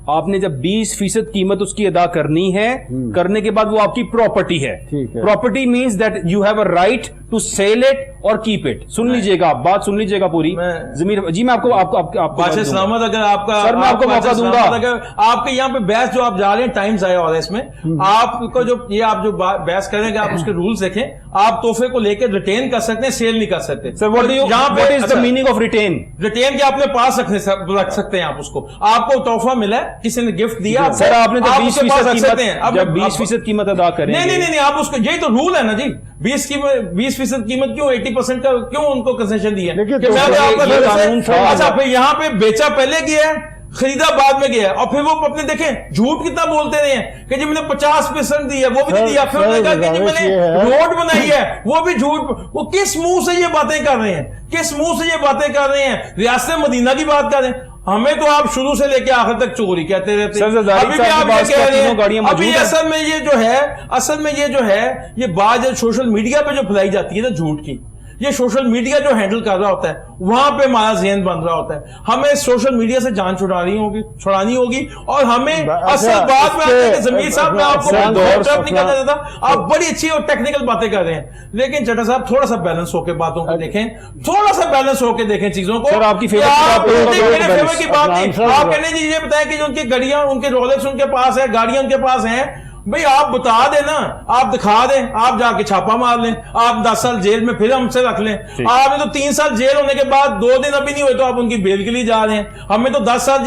आपने जब 20% कीमत उसकी अदा करनी है, करने के बाद वो आपकी प्रॉपर्टी है। ठीक है। Property means that you have a right to sell it और कीप इट। सुन लीजिएगा आप, बात सुन लीजिएगा पूरी। मैं- जमीर जी, मैं आपको बादशाह सलामत, अगर आपका सर, मैं आपको बादशाह मौका दूंगा। सलामत, अगर आपके यहाँ पे बहस जो आप जा रहे हैं, टाइम जाया हो रहा है इसमें, आपको जो ये आप जो बहस करेंगे, आप उसके रूल्स देखें। आप तोहफे को लेकर रिटेन कर सकते हैं, सेल नहीं कर सकते। Sir, what is the meaning of retain? Retain के अपने पास रख सकते हैं आप उसको। आपको तोहफा मिला है, किसी ने गिफ्ट दिया, सर, आपने तो आप 20% उसके पास रख कीमत, सकते हैं। अब जब 20% कीमत अदा करेंगे, नहीं, आप उसको, यही तो रूल है ना जी। 20% कीमत क्यों, 80% का क्यों उनको कंसेशन दिया? देखिए, कि तो मैं ये आपका घर से- कानून था। अच्छा, फिर यहाँ पे बेचा पहले किया है, खरीदा बाद में गया, और फिर वो अपने देखें झूठ कितना बोलते रहे हैं कि जी मैंने 50% दिया, वो भी नहीं दिया। फिर उन्होंने कहा कि जी मैंने ये है। रोड बनाई है, वो भी झूठ। वो किस मुंह से ये बातें कर रहे हैं, किस मुंह से ये बातें कर रहे हैं? रियासत मदीना की बात कर रहे हैं। हमें तो आप शुरू से लेके आखिर तक चोरी कहते रहते सर, हैं। जरदारी अभी भी साहब आप के ये पास कह रहे तीनों गाड़ियां हैं। अभी मौजूद हैं। असल में ये जो है ये बात जो सोशल मीडिया पे जो फैलाई जाती है ना झूठ की, ये सोशल मीडिया जो हैंडल कर रहा होता है, वहां पे हमारा ज़हन बन रहा होता है। हमें सोशल मीडिया से जान छुड़ानी होगी और हमें असल बात में आते हैं कि जमीर साहब, मैं आपको इंटरप्ट नहीं करना चाहता, आप बड़ी अच्छी और टेक्निकल बातें कर रहे हैं, लेकिन चड्ढा साहब थोड़ा सा बैलेंस होकर बातों को देखें, थोड़ा सा बैलेंस होकर देखें चीजों को। सर, आपकी फेवर आप की बात मेरे है, फेवर की बात नहीं, सर, आप कहने जी ये बताएं कि जो उनकी गाड़ियां, उनके रोलेक्स उनके पास है, गाड़ियां उनके पास हैं, भाई आप बता देना, आप दिखा दें, आप जाके छापा मार लें, आप 10 साल जेल में फिर हमसे रख लें। आपने तो 3 साल जेल होने के बाद 2 दिन अभी नहीं हुए तो आप उनकी बेल के लिए जा रहे हैं। हमें तो 10 साल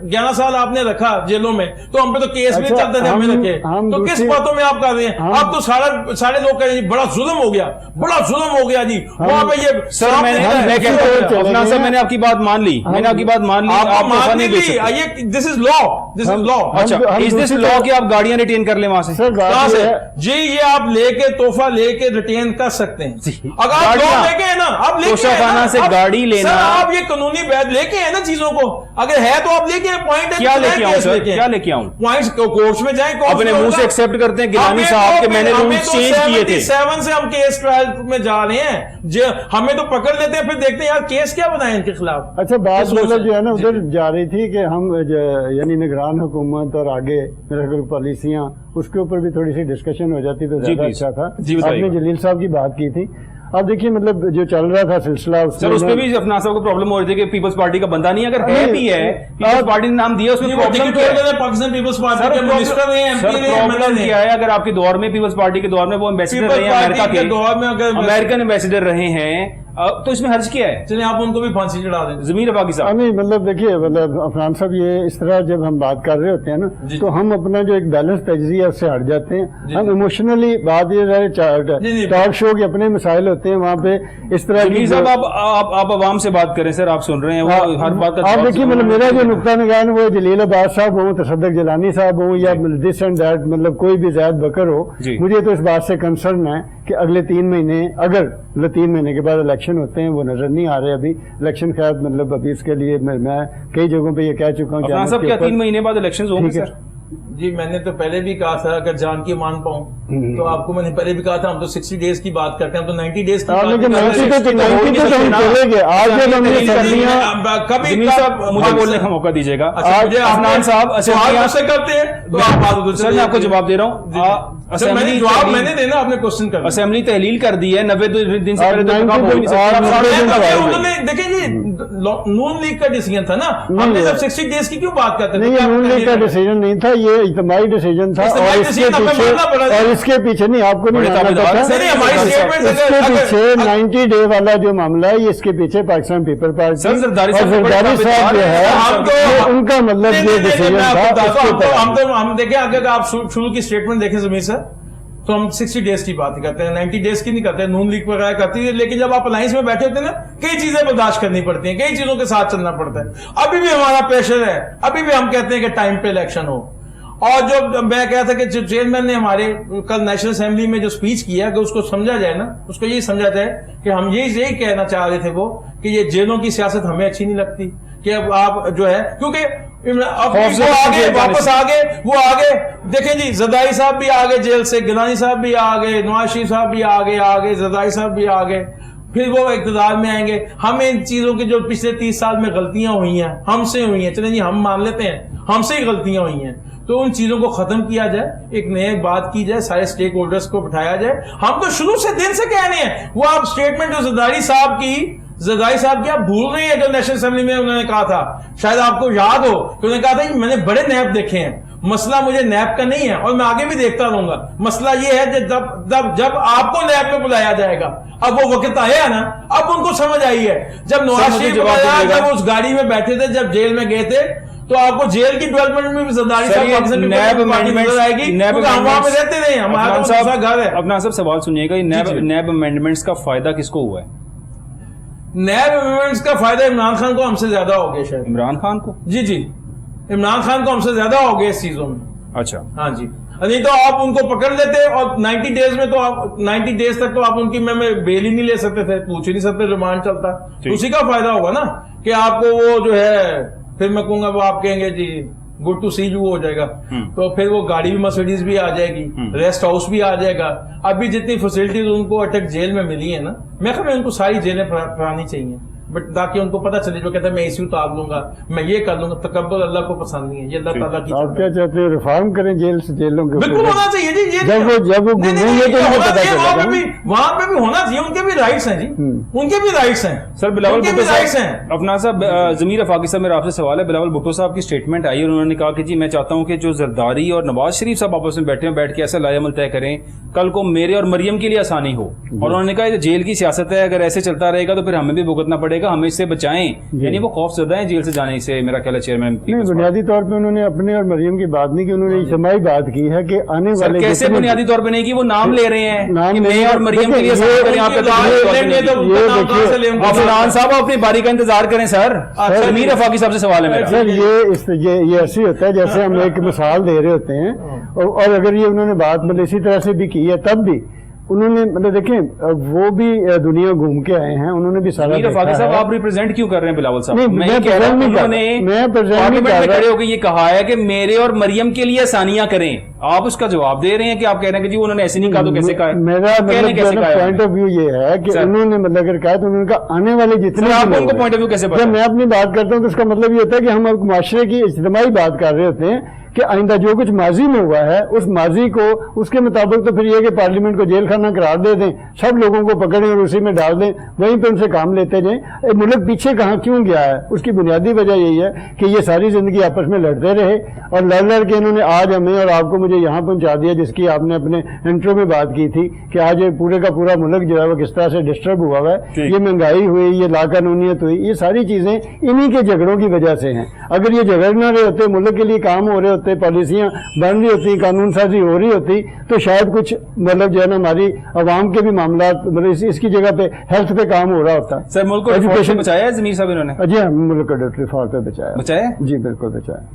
11 साल आपने रखा जेलों में, तो हम पे तो केस भी अच्छा, चलते थे, हमें रखे। हम तो किस दूसरी- बातों में आप कर रहे हैं? आप तो सारे लोग कह रहे हैं बड़ा जुल्म हो गया, बड़ा जुल्म हो गया जी, वहां पे ये सर, मैं कहता हूं, अफनान साहब, मैंने आपकी बात मान ली, मैंने आपकी बात मान ली। आपको आप तोहफा मानने नहीं बेच ली, सकते। ये this is law, this is law. अच्छा, हम इज दिस दूसरी लॉ तरफ- कि आप गाड़ियां रिटेन कर ले वहां से? सर कहां बात से? ये है, जी ये आप लेके तोहफा लेके रिटेन कर सकते हैं। अगर आप गाड़ियां, लोग लेके हैं ना, आप लेके तोशा हैं ना, खाना से आप- गाड़ी लेना- सर आप ये कानूनी बैद लेके हैं ना चीजों को, अगर है तो आप लेके हैं, पॉइंट है क्या तो लेके आऊं केस सर? लेके हैं। क्या लेके आऊं? पॉइंट्स कोर्ट्स में जाएं, कोर्ट्स अपने में मुंह होगा। से एक्सेप्ट करते हैं गिलानी हमें साहब तो- के मैंने हमें रूल्स तो चेंज किए थे। 77 से हम केस ट्रायल में जा रहे हैं, हमें तो पकड़ लेते हैं, फिर देखते हैं यार केस क्या बनाए इनके खिलाफ। अच्छा बात किस सोच मतलब से? जो है ना जी। उधर जा रही थी कि हम यानी निगरान हुकूमत और आगे मेरे ख्याल पॉलिसियां, उसके ऊपर भी थोड़ी सी डिस्कशन हो जाती तो ज्यादा please। अच्छा था। जी, बताइएगा। आपने जलील साहब की बात की थी, अब देखिए मतलब जो चल रहा था सिलसिला सर, उसमें भी अफनान साहब को प्रॉब्लम हो रही थी कि पीपल्स पार्टी का बंदा नहीं, अगर है नहीं, भी है, पीपल्स पार्टी ने नाम दिया, उसमें ये वो प्रॉब्लम टिकट क्या होल्डर है? है, पाकिस्तान पीपल्स सर, पार्टी के मिनिस्टर रहे हैं, सर, एमपी रहे हैं, प्रॉब्लम एमएलए क्या है? अगर आपके दौर में, पीपल्स पार्टी के दौर में वो एम्बेसडर पीपल्स रहे हैं अमेरिका पार्टी के दौर में अगर अमेरिकन एम्बेसडर रहे हैं, तो इसमें हर्ज क्या है? चलिए आप उनको भी फांसी चढ़ा दें। जमीर अफाकी साहब, नहीं मतलब देखिए मतलब अफनान साहब ये इस तरह जब हम बात कर रहे होते हैं ना जी। तो हम अपना जो एक बैलेंस तजजिया उससे हट जाते हैं। जी, हम जी। इमोशनली बात ये जी। टॉक शो के अपने मसाइल होते हैं, वहाँ पे इस तरह की जमीर साहब, आप आवाम से बात करें सर, आप सुन रहे हैं, वो हर बात का आप जवाब देखिए मतलब मेरा जो नुक्ता निगाह है वो जलील अब्बास साहब हो, तसद्दुक जलानी साहब हो या दिस एंड दैट, मतलब कोई भी ज़ैद बकर हो, जी। मुझे तो इस बात से कंसर्न है कि अगले 3 महीने, अगर 3 महीने के बाद इलेक्शन होते हैं, वो नजर नहीं आ रहे अभी इलेक्शन, खैर मतलब अभी इसके लिए मैं कई जगहों पे ये कह चुका हूँ। अफनान साहब, क्या 3 महीने बाद इलेक्शन होंगे ठीक है। सर? जी मैंने तो पहले भी कहा था अगर जान की मान पाऊं तो आपको मैंने पहले भी कहा था हम तो 60 डेज की बात करते हैं, हम तो 90 डेज की बात लेकिन करते हैं। 90 तो हम चले गए आज जब हमने सर्दियां कभी जमीर साहब, मुझे बोलने का मौका दीजिएगा। अच्छा, मुझे अफनान साहब, सवाल मुझसे करते हैं तो आप बात उधर सर, मैं आपको जवाब दे रहा हूँ। सर मैंने जवाब मैंने देना, आपने क्वेश्चन करना। असेंबली तहलील कर दी है, 90 दिन से पहले तो 90 काम हो ही नहीं सकता। दिन- उन्होंने देखिए जी नून लीग का डिसीजन था ना, हमने जब 60 डेज की क्यों बात करते थे? नहीं, ये नून लीग का डिसीजन नहीं था, ये इज्तिमाई डिसीजन था, इज्तिमाई और इसके डिसीजन हमें पीछे मानना पड़ा था। और इसके पीछे नहीं, आपको नहीं बड़े मानना ताबेदार हैं। पड़ता। नहीं, हमारी statement इसके अगर- पीछे 90 डे वाला जो मामला है, ये इसके पीछे Pakistan people party sir, Zardari और साहब बड़े जरदारी साहब ताबेदार जो हैं। है, हम तो- ये उनका मतलब नहीं, ये नहीं, नहीं, डिसीजन मैं आपको था बताता हूं, उसके ऊपर। हम देखिए अगर आप शुरू की स्टेटमेंट देखें जमीर सर, तो हम 60 डेज की बात करते हैं, 90 डेज की नहीं करते। नून लीग वगैरह करती है, लेकिन जब आप अलायंस में बैठे होते हैं ना, कई चीजें बर्दाश्त करनी पड़ती हैं, कई चीजों के साथ चलना पड़ता है। अभी भी हमारा प्रेशर है, अभी भी हम कहते हैं कि टाइम पे इलेक्शन हो, اور جو میں کہا تھا کہ جو چیئرمین نے ہمارے کل نیشنل اسمبلی میں جو سپیچ کیا کہ اس کو سمجھا جائے نا، اس کو یہی سمجھا جائے کہ ہم یہی کہنا چاہ رہے تھے وہ کہ یہ جیلوں کی سیاست ہمیں اچھی نہیں لگتی، کہ اب آپ جو ہے کیونکہ اب وہ آگے واپس وہ آگے دیکھیں جی، زرداری صاحب بھی آگے جیل سے، گیلانی صاحب بھی آگے، نواز شریف صاحب بھی آگے، زرداری صاحب بھی آگے، پھر وہ اقتدار میں آئیں گے. ہمیں ان چیزوں کی جو پچھلے 30 سال میں غلطیاں ہوئی ہیں ہم سے ہوئی ہیں، چلیں جی ہم مان لیتے ہیں ہم سے ہی غلطیاں ہوئی ہیں، تو ان چیزوں کو ختم کیا جائے، ایک نئے بات کی جائے، سارے سٹیک ہولڈرز کو بٹھایا جائے. ہم تو شروع سے دن سے کہہ رہے ہیں، وہ آپ سٹیٹمنٹ جو زرداری صاحب کی آپ بھول رہی ہیں، جو نیشنل اسمبلی میں انہوں نے کہا تھا، شاید آپ کو یاد ہو کہ انہوں نے کہا تھا میں نے بڑے نیب دیکھے ہیں، مسئلہ مجھے نیب کا نہیں ہے اور میں آگے بھی دیکھتا رہوں گا، مسئلہ یہ ہے کہ جب آپ کو نیب میں بلایا جائے گا. اب وہ وقت آیا نا، اب ان کو سمجھ آئی ہے. جب نواز شریف جب اس گاڑی میں بیٹھے تھے، جب جیل میں گئے تھے، تو آپ کو جیل کی ڈیولپمنٹ میں بھی زرداری صاحب نظر آئے گی، ہم وہاں میں رہتے نہیں، ہمارا گھر ہے. اپنا سب سوال سنیے گا، نیب امینڈمنٹس کا فائدہ کس کو ہوا ہے؟ نیب امینڈمنٹس کا فائدہ عمران خان کو ہم سے زیادہ ہو گیا شاید. عمران خان کو؟ جی عمران خان کو ہم سے زیادہ ہو گیا اس چیزوں میں. اچھا ہاں جی، نہیں تو آپ ان کو پکڑ لیتے اور 90 ڈیز میں تو آپ 90 ڈیز تک تو آپ ان کی میں بیل ہی نہیں لے سکتے تھے، پوچھ ہی نہیں سکتے، ریمانڈ چلتا. اسی کا فائدہ ہوگا نا کہ آپ کو وہ جو ہے پھر میں کہوں گا وہ آپ کہیں گے جی گڈ ٹو سی یو ہو جائے گا، تو پھر وہ گاڑی بھی مرسیڈیز بھی آ جائے گی، ریسٹ ہاؤس بھی آ جائے گا. ابھی جتنی فیسلٹیز ان کو اٹک جیل میں ملی ہیں نا، میں خیال میں ان کو ساری جیلیں پڑھانی چاہیے، بٹ تاکہ ان کو پتہ چلے، جو کہتا ہے میں ایسی اتار لوں گا، میں یہ کر لوں گا. تکبر اللہ کو پسند نہیں ہے، یہ اللہ تعالیٰ کی. آپ کیا چاہتے ہیں ریفارم کریں جیل سے جیلوں کے؟ بالکل ہونا چاہیے جی، جب وہ گھومیں گے تو ہمیں پتہ چلے گا. وہاں پہ بھی ہونا چاہیے، ان کے بھی رائٹس ہیں جی، ان کے بھی رائٹس ہیں. سر بلاول بھٹو رائٹس ہیں. اپنا صاحب ضمیر افاقی صاحب، میرا آپ سے سوال ہے. بلاول بھٹو صاحب کی اسٹیٹمنٹ آئی اور انہوں نے کہا کہ جی میں چاہتا ہوں کہ جو زرداری اور نواز شریف صاحب آپس میں بیٹھ کے ایسا لائے عمل طے کریں کل کو میرے اور مریم کے لیے آسانی ہو. اور انہوں نے کہا یہ جیل کی سیاست ہے، اگر ایسے چلتا رہے گا تو پھر ہمیں بھی بھگتنا پڑے گا، ہمیں اس سے بچائیں. یعنی وہ خوف زدہ ہیں جیل سے جانے سے، میرا خیال ہے چیئرمین. نہیں، بنیادی طور پہ انہوں نے اپنے اور مریم کی بات نہیں کی، انہوں نے اجتماعی بات کی ہے کہ آنے والے. کیسے بنیادی طور پہ نہیں کی؟ وہ نام لے رہے ہیں نام میں اور مریم کے لیے. عفنان صاحب اپنی باری کا انتظار کریں سر. ضمیر افاقی صاحب سے سوال ہے میرا. سر یہ ایسے ہوتا ہے جیسے ہم ایک مثال دے رہے ہوتے ہیں، اور اگر یہ انہوں نے بات مطلب اسی طرح سے بھی کی ہے، تب بھی انہوں نے مطلب دیکھیں وہ بھی دنیا گھوم کے آئے ہیں، انہوں نے بھی سارا ضمیر افاقی صاحب آپ ریپرزینٹ کیوں کر رہے ہیں بلاول صاحب؟ میں کہہ رہا ہوں انہوں نے پارلیمنٹ میں کھڑے ہو کے یہ کہا ہے کہ میرے اور مریم کے لیے آسانیاں کریں، آپ اس کا جواب دے رہے ہیں کہ آپ کہہ رہے ہیں کہ جی انہوں نے ایسے نہیں کہا تو کیسے کہا ہے؟ میرا پوائنٹ آف ویو یہ ہے کہ انہوں نے مطلب اگر کہا تو انہوں نے کہا آنے والے جتنے آپ ان کو پوائنٹ آف ویو کیسے جب میں اپنی بات کرتا ہوں تو اس کا مطلب یہ ہوتا ہے کہ ہم معاشرے کی اجتماعی بات کر رہے ہوتے ہیں کہ آئندہ جو کچھ ماضی میں ہوا ہے اس ماضی کو اس کے مطابق تو پھر یہ کہ پارلیمنٹ کو جیل خانہ قرار دے دیں، سب لوگوں کو پکڑیں اور اسی میں ڈال دیں، وہیں پہ ان سے کام لیتے جائیں. ملک پیچھے کہاں کیوں گیا ہے؟ اس کی بنیادی وجہ یہی ہے کہ یہ ساری زندگی آپس میں لڑتے رہے، اور لڑ کے انہوں نے آج ہمیں اور آپ کو مجھے یہاں پہنچا دیا، جس کی آپ نے اپنے انٹرو میں بات کی تھی کہ آج یہ پورے کا پورا ملک جو ہے وہ کس طرح سے ڈسٹرب ہوا ہوا ہے. یہ مہنگائی ہوئی، یہ لا قانونیت ہوئی، یہ ساری چیزیں انہی کے جھگڑوں کی وجہ سے ہیں. اگر یہ جھگڑ نہ رہے ہوتے، ملک کے لیے کام ہو رہے ہوتے، پالیسیاں بن رہی ہوتی، قانون سازی ہو رہی ہوتی، تو شاید کچھ مطلب جو ہے نا ہماری عوام کے بھی معاملات مطلب اس کی جگہ پہ ہیلتھ پہ کام ہو رہا ہوتا. سر ملک کو ڈیفالٹ سے بچایا ہے ضمیر صاحب انہوں نے؟ جی ہاں، ملک کو ڈیفالٹ پہ بچایا. جی بالکل بچایا.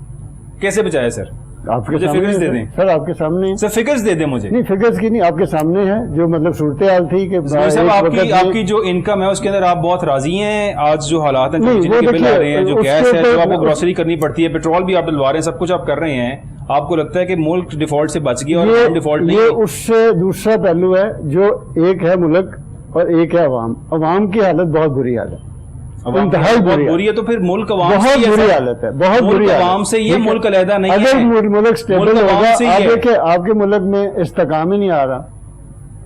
کیسے بچایا سر؟ آپ کے فگرز دے دیں سر، آپ کے سامنے. سر فگرز دے دیں مجھے. نہیں فگرز کی نہیں، آپ کے سامنے ہے جو مطلب صورتحال تھی کہ آپ کی جو انکم ہے اس کے اندر آپ بہت راضی ہیں؟ آج جو حالات ہیں، بجلی کے بل آ رہے ہیں، جو گیس ہے، جو آپ کو گروسری کرنی پڑتی ہے، پیٹرول بھی آپ ڈلوا رہے ہیں، سب کچھ آپ کر رہے ہیں، آپ کو لگتا ہے کہ ملک ڈیفالٹ سے بچ گیا اور ڈیفالٹ نہیں؟ یہ اس سے دوسرا پہلو ہے، جو ایک ہے ملک اور ایک ہے عوام. عوام کی حالت بہت بری حالت، انتہائی بری ہے. تو پھر ملک عوام بہت بری حالت ہے، بہت بری عوام سے. یہ ملک علیحدہ نہیں ہے. اگر ملک سٹیبل ہوگا، آپ دیکھیں آپ کے ملک میں استحکام ہی نہیں آ رہا،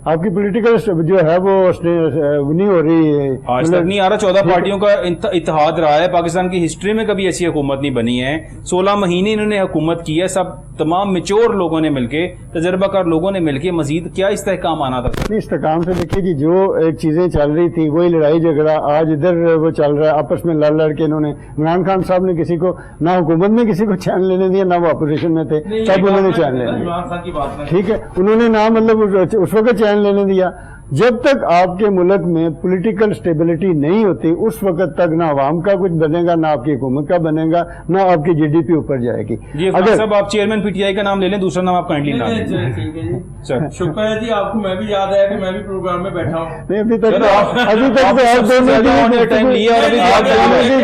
آپ کی پولیٹیکل جو ہے وہ نہیں ہو رہی، آج تک نہیں آ رہا. 14 پارٹیوں کا اتحاد رہا ہے. پاکستان کی ہسٹری میں کبھی ایسی حکومت نہیں بنی ہے. 16 مہینے انہوں نے حکومت کی ہے، سب تمام میچور لوگوں نے مل کے، تجربہ کار لوگوں نے مل کے. مزید کیا استحکام آنا تھا؟ استحکام سے دیکھیے جی، جو ایک چیزیں چل رہی تھی وہی لڑائی جھگڑا آج ادھر وہ چل رہا ہے، آپس میں لڑ کے انہوں نے. عمران خان صاحب نے کسی کو نہ حکومت میں کسی کو چین لینے دیا، نہ وہ اپوزیشن میں تھے، سب انہوں نے چین لینے دیا. ٹھیک ہے، انہوں نے نہ مطلب اس وقت چین لینے دیا जब तक आपके मुल्क में पॉलिटिकल स्टेबिलिटी नहीं होती उस वक्त तक ना आवाम का कुछ बनेगा, ना आपकी हुकूमत का बनेगा, ना आपकी GDP ऊपर जाएगी। जी अगर सब आप चेयरमैन PTI का नाम ले लें, दूसरा नाम आप काइंडली ना लें। ठीक है जी, सर शुक्र है जी, आपको मैं भी याद आया कि मैं भी प्रोग्राम में बैठा हूँ। नहीं, अभी तक तो आप दोनों टाइम लिया और अभी आप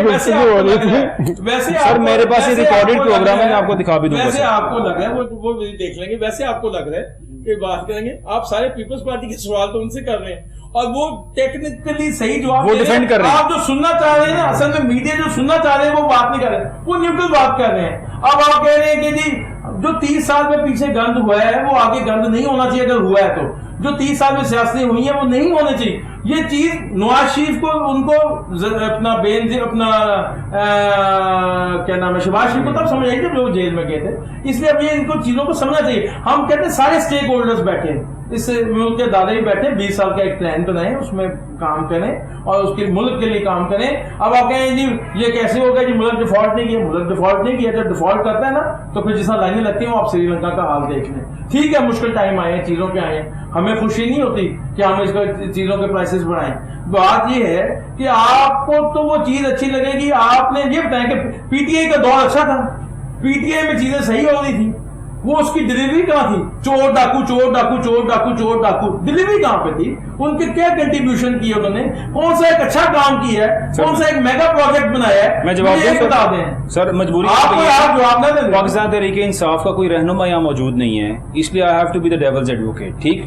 गुफ्तगू हो रही थी। वैसे सर मेरे पास ये रिकॉर्डेड प्रोग्राम है, मैं आपको दिखा भी दूंगा। वैसे आपको लग रहा है वो देख लेंगे, वैसे आपको लग रहा है कि बात करेंगे, आप सारे पीपल्स पार्टी के सवाल तो उनसे कर रहे हैं और वो टेक्निकली सही जवाब वो डिफेंड कर रहे हैं। आप जो सुनना चाह रहे हैं ना, असल में मीडिया जो सुनना चाह रहे हैं वो बात नहीं कर रहे, वो न्यूट्रल बात कर रहे हैं। अब आप कह रहे हैं कि जी जो 30 साल में पीछे गंद हुआ है वो आगे गंद नहीं होना चाहिए, अगर हुआ है तो जो 30 साल में सियासतें हुई हैं वो नहीं होनी चाहिए। ये चीज नवाज शरीफ को उनको अपना अपना क्या नाम है, शहबाज शरीफ को तब समझ आई जब लोग जेल में गए थे, इसलिए अब ये इनको चीजों को समझना चाहिए। हम कहते हैं सारे स्टेक होल्डर्स बैठे हैं, इस मुल्क के दादा ही बैठे 20 साल का एक प्लान बनाए, उसमें काम करें और उसके मुल्क के लिए काम करें। अब आप कहें जी ये कैसे हो गया जी, मुल्क डिफॉल्ट नहीं किया, मुल्क डिफॉल्ट नहीं किया। जब डिफॉल्ट करता है ना तो फिर जिस लाइनें लगती हैं वो आप श्रीलंका का हाल देख लें। ठीक है, मुश्किल टाइम आए हैं, चीजों के आए हैं, हमें खुशी नहीं होती कि हम इसको चीजों के प्राइसेस बढ़ाएं। बात ये है कि आपको तो वो चीज अच्छी लगेगी। आपने ये बताया कि PTI का दौर अच्छा था, PTI में चीजें सही हो रही थी, वो उसकी डिलीवरी कहाँ थी? चोर डाकू चोर डाकू चोर डाकू चोर डाकू, डिलीवरी कहाँ पे थी? उनके क्या कंट्रीब्यूशन किए उन्होंने? कौन सा एक अच्छा काम किया है? कौन सा एक मेगा प्रोजेक्ट बनाया है? मैं जवाब मुझे बता दें सर। मजबूरी आपको आप जवाब ना दें। पाकिस्तान तहरीक इंसाफ का कोई रहनुमा यहाँ मौजूद नहीं है, इसलिए I have to be the devil's advocate. ठीक,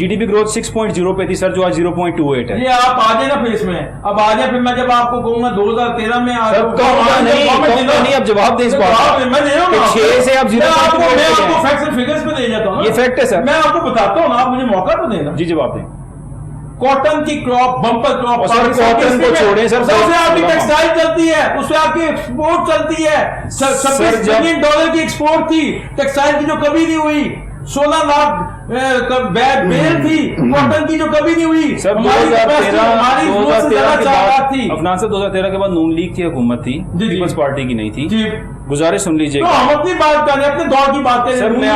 GDP ग्रोथ 6.0 पे थी सर, जो आज 0.28 है। ये आप आ जाए ना फेस में, अब आ जाए, फिर मैं जब आपको कहूंगा 2013 में नहीं, अब जवाब दें इस बात। मैं दे रहा हूँ 6 से आप 0.28 आपको फैक्ट्स एंड फिगर्स पे दे जाता हूँ। ये फैक्ट है सर, मैं आपको बताता हूँ ना, आप मुझे मौका तो देना। जी जवाब दें। कॉटन की क्रॉप, बम्पर क्रॉप, कॉटन को छोड़ें सर, सबसे आपकी टेक्सटाइल चलती है, उससे आपकी एक्सपोर्ट चलती है। $26 बिलियन की एक्सपोर्ट थी टेक्सटाइल की, जो कभी नहीं हुई। 16 लाख बेल थी कॉटन की, जो कभी नहीं हुई। सर 2013 के बाद नून लीग की हुकूमत थी, पीपल्स पार्टी की नहीं थी। गुजारिश सुन लीजिएगा, तो हम अपनी बात कर रहे हैं, अपने दौर की बात कर रहे हैं। सर मैं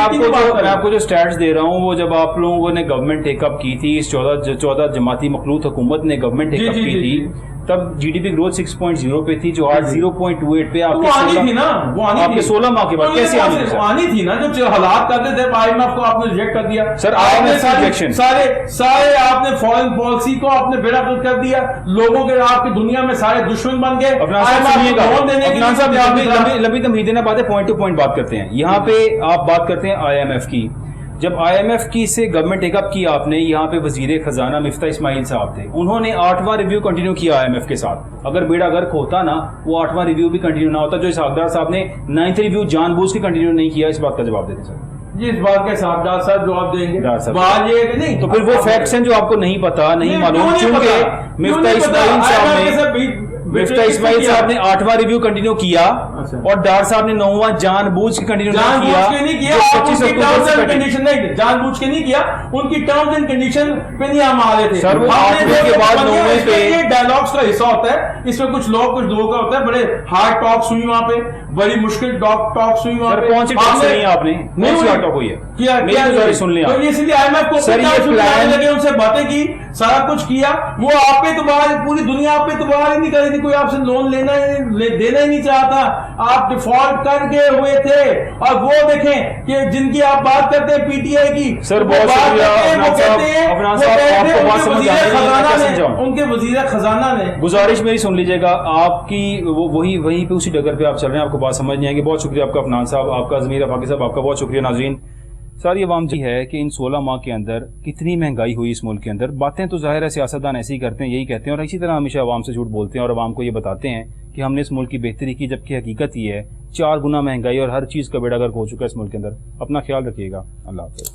आपको जो स्टैट्स दे रहा हूँ, वो जब आप लोगों ने गवर्नमेंट टेकअप की थी, इस 14 जमाती मखलूत हुकूमत ने गवर्नमेंट टेकअप की थी, तब GDP ग्रोथ 6.0 पे थी, जो आज 0.28 पे आपके 16 माह के बाद कैसे आनी थी? आनी थी ना, जो हालात करते थे IMF को आपने रिजेक्ट कर दिया सर। सारे आपने फॉरेन पॉलिसी को आपने बेड़ा गर्क कर दिया, लोगों के आपकी दुनिया में सारे दुश्मन बन गए। लंबी तमहीदें ना बातें, पॉइंट टू पॉइंट बात करते हैं। यहाँ पे आप बात करते हैं IMF की। जब IMF की से गवर्नमेंट टेकअप किया आपने, यहाँ पे वजीर खजाना मिफ्ता इस्माइल साहब थे, उन्होंने 8वां रिव्यू कंटिन्यू किया IMF के साथ। अगर बेड़ा गर्क होता ना, वो 8वां रिव्यू भी कंटिन्यू ना होता। जो इसहाकदार साहब ने 9th रिव्यू जानबूझ के कंटिन्यू नहीं किया, इस बात का जवाब देते सर। जी, इस बात के साथ साहब जवाब देंगे। बात ये कि नहीं, तो फिर वो फैक्ट्स हैं जो आपको नहीं पता, नहीं मालूम, क्योंकि मिफ्ता इस्माइल साहब ने 8वां रिव्यू कंटिन्यू किया और डार साहब ने 9वां जानबूझ के कंटिन्यू नहीं किया। जानबूझ के नहीं किया, उनकी टर्म्स एंड कंडीशन पे नहीं हम आ रहे थे सर। वो 8वें के बाद 9वें पे ये डायलॉग्स का हिस्सा होता है, इसमें कुछ लोग कुछ लोगों का होता है। बड़े हार्ड टॉक्स हुई वहां पे, बड़ी मुश्किल टॉक्स हुई वहां पे। कौन सी टॉक्स नहीं आपने हार्ड टॉक हुई है? क्या सुन लिया, तो इसलिए IMF को सर ये प्लान लगे, उनसे बातें की, सारा कुछ किया। वो आप पे इतबार, पूरी दुनिया आप पे इतबार ही नहीं कर रही थी, कोई आपसे लोन देना ही नहीं चाहता। आप डिफॉल्ट कर गए हुए थे। और वो देखें कि जिनकी आप बात करते हैं PTI की, सर बहुत उनके वजीर खजाना ने, गुजारिश मेरी सुन लीजिएगा, आपकी वही पे उसी डगर पे आप चल रहे हैं, आपको बात समझ नहीं आएगी। बहुत शुक्रिया आपका अफनान साहब, आपका ज़मीर अफाकी साहब, आपका बहुत शुक्रिया। नाज़रीन, सारी अवाम जी है कि इन 16 माह के अंदर कितनी महंगाई हुई इस मुल्क के अंदर। बातें तो ज़ाहिर है सियासतदान ऐसे ही करते हैं, यही कहते हैं, और इसी तरह हमेशा अवाम से झूठ बोलते हैं और अवाम को ये बताते हैं कि हमने इस मुल्क की बेहतरी की, जबकि हकीकत ये है 4 गुना महंगाई और हर चीज़ का बेड़ा गर्क हो चुका है इस मुल्क के अंदर। अपना ख्याल रखिएगा। अल्लाह हाफ़िज़।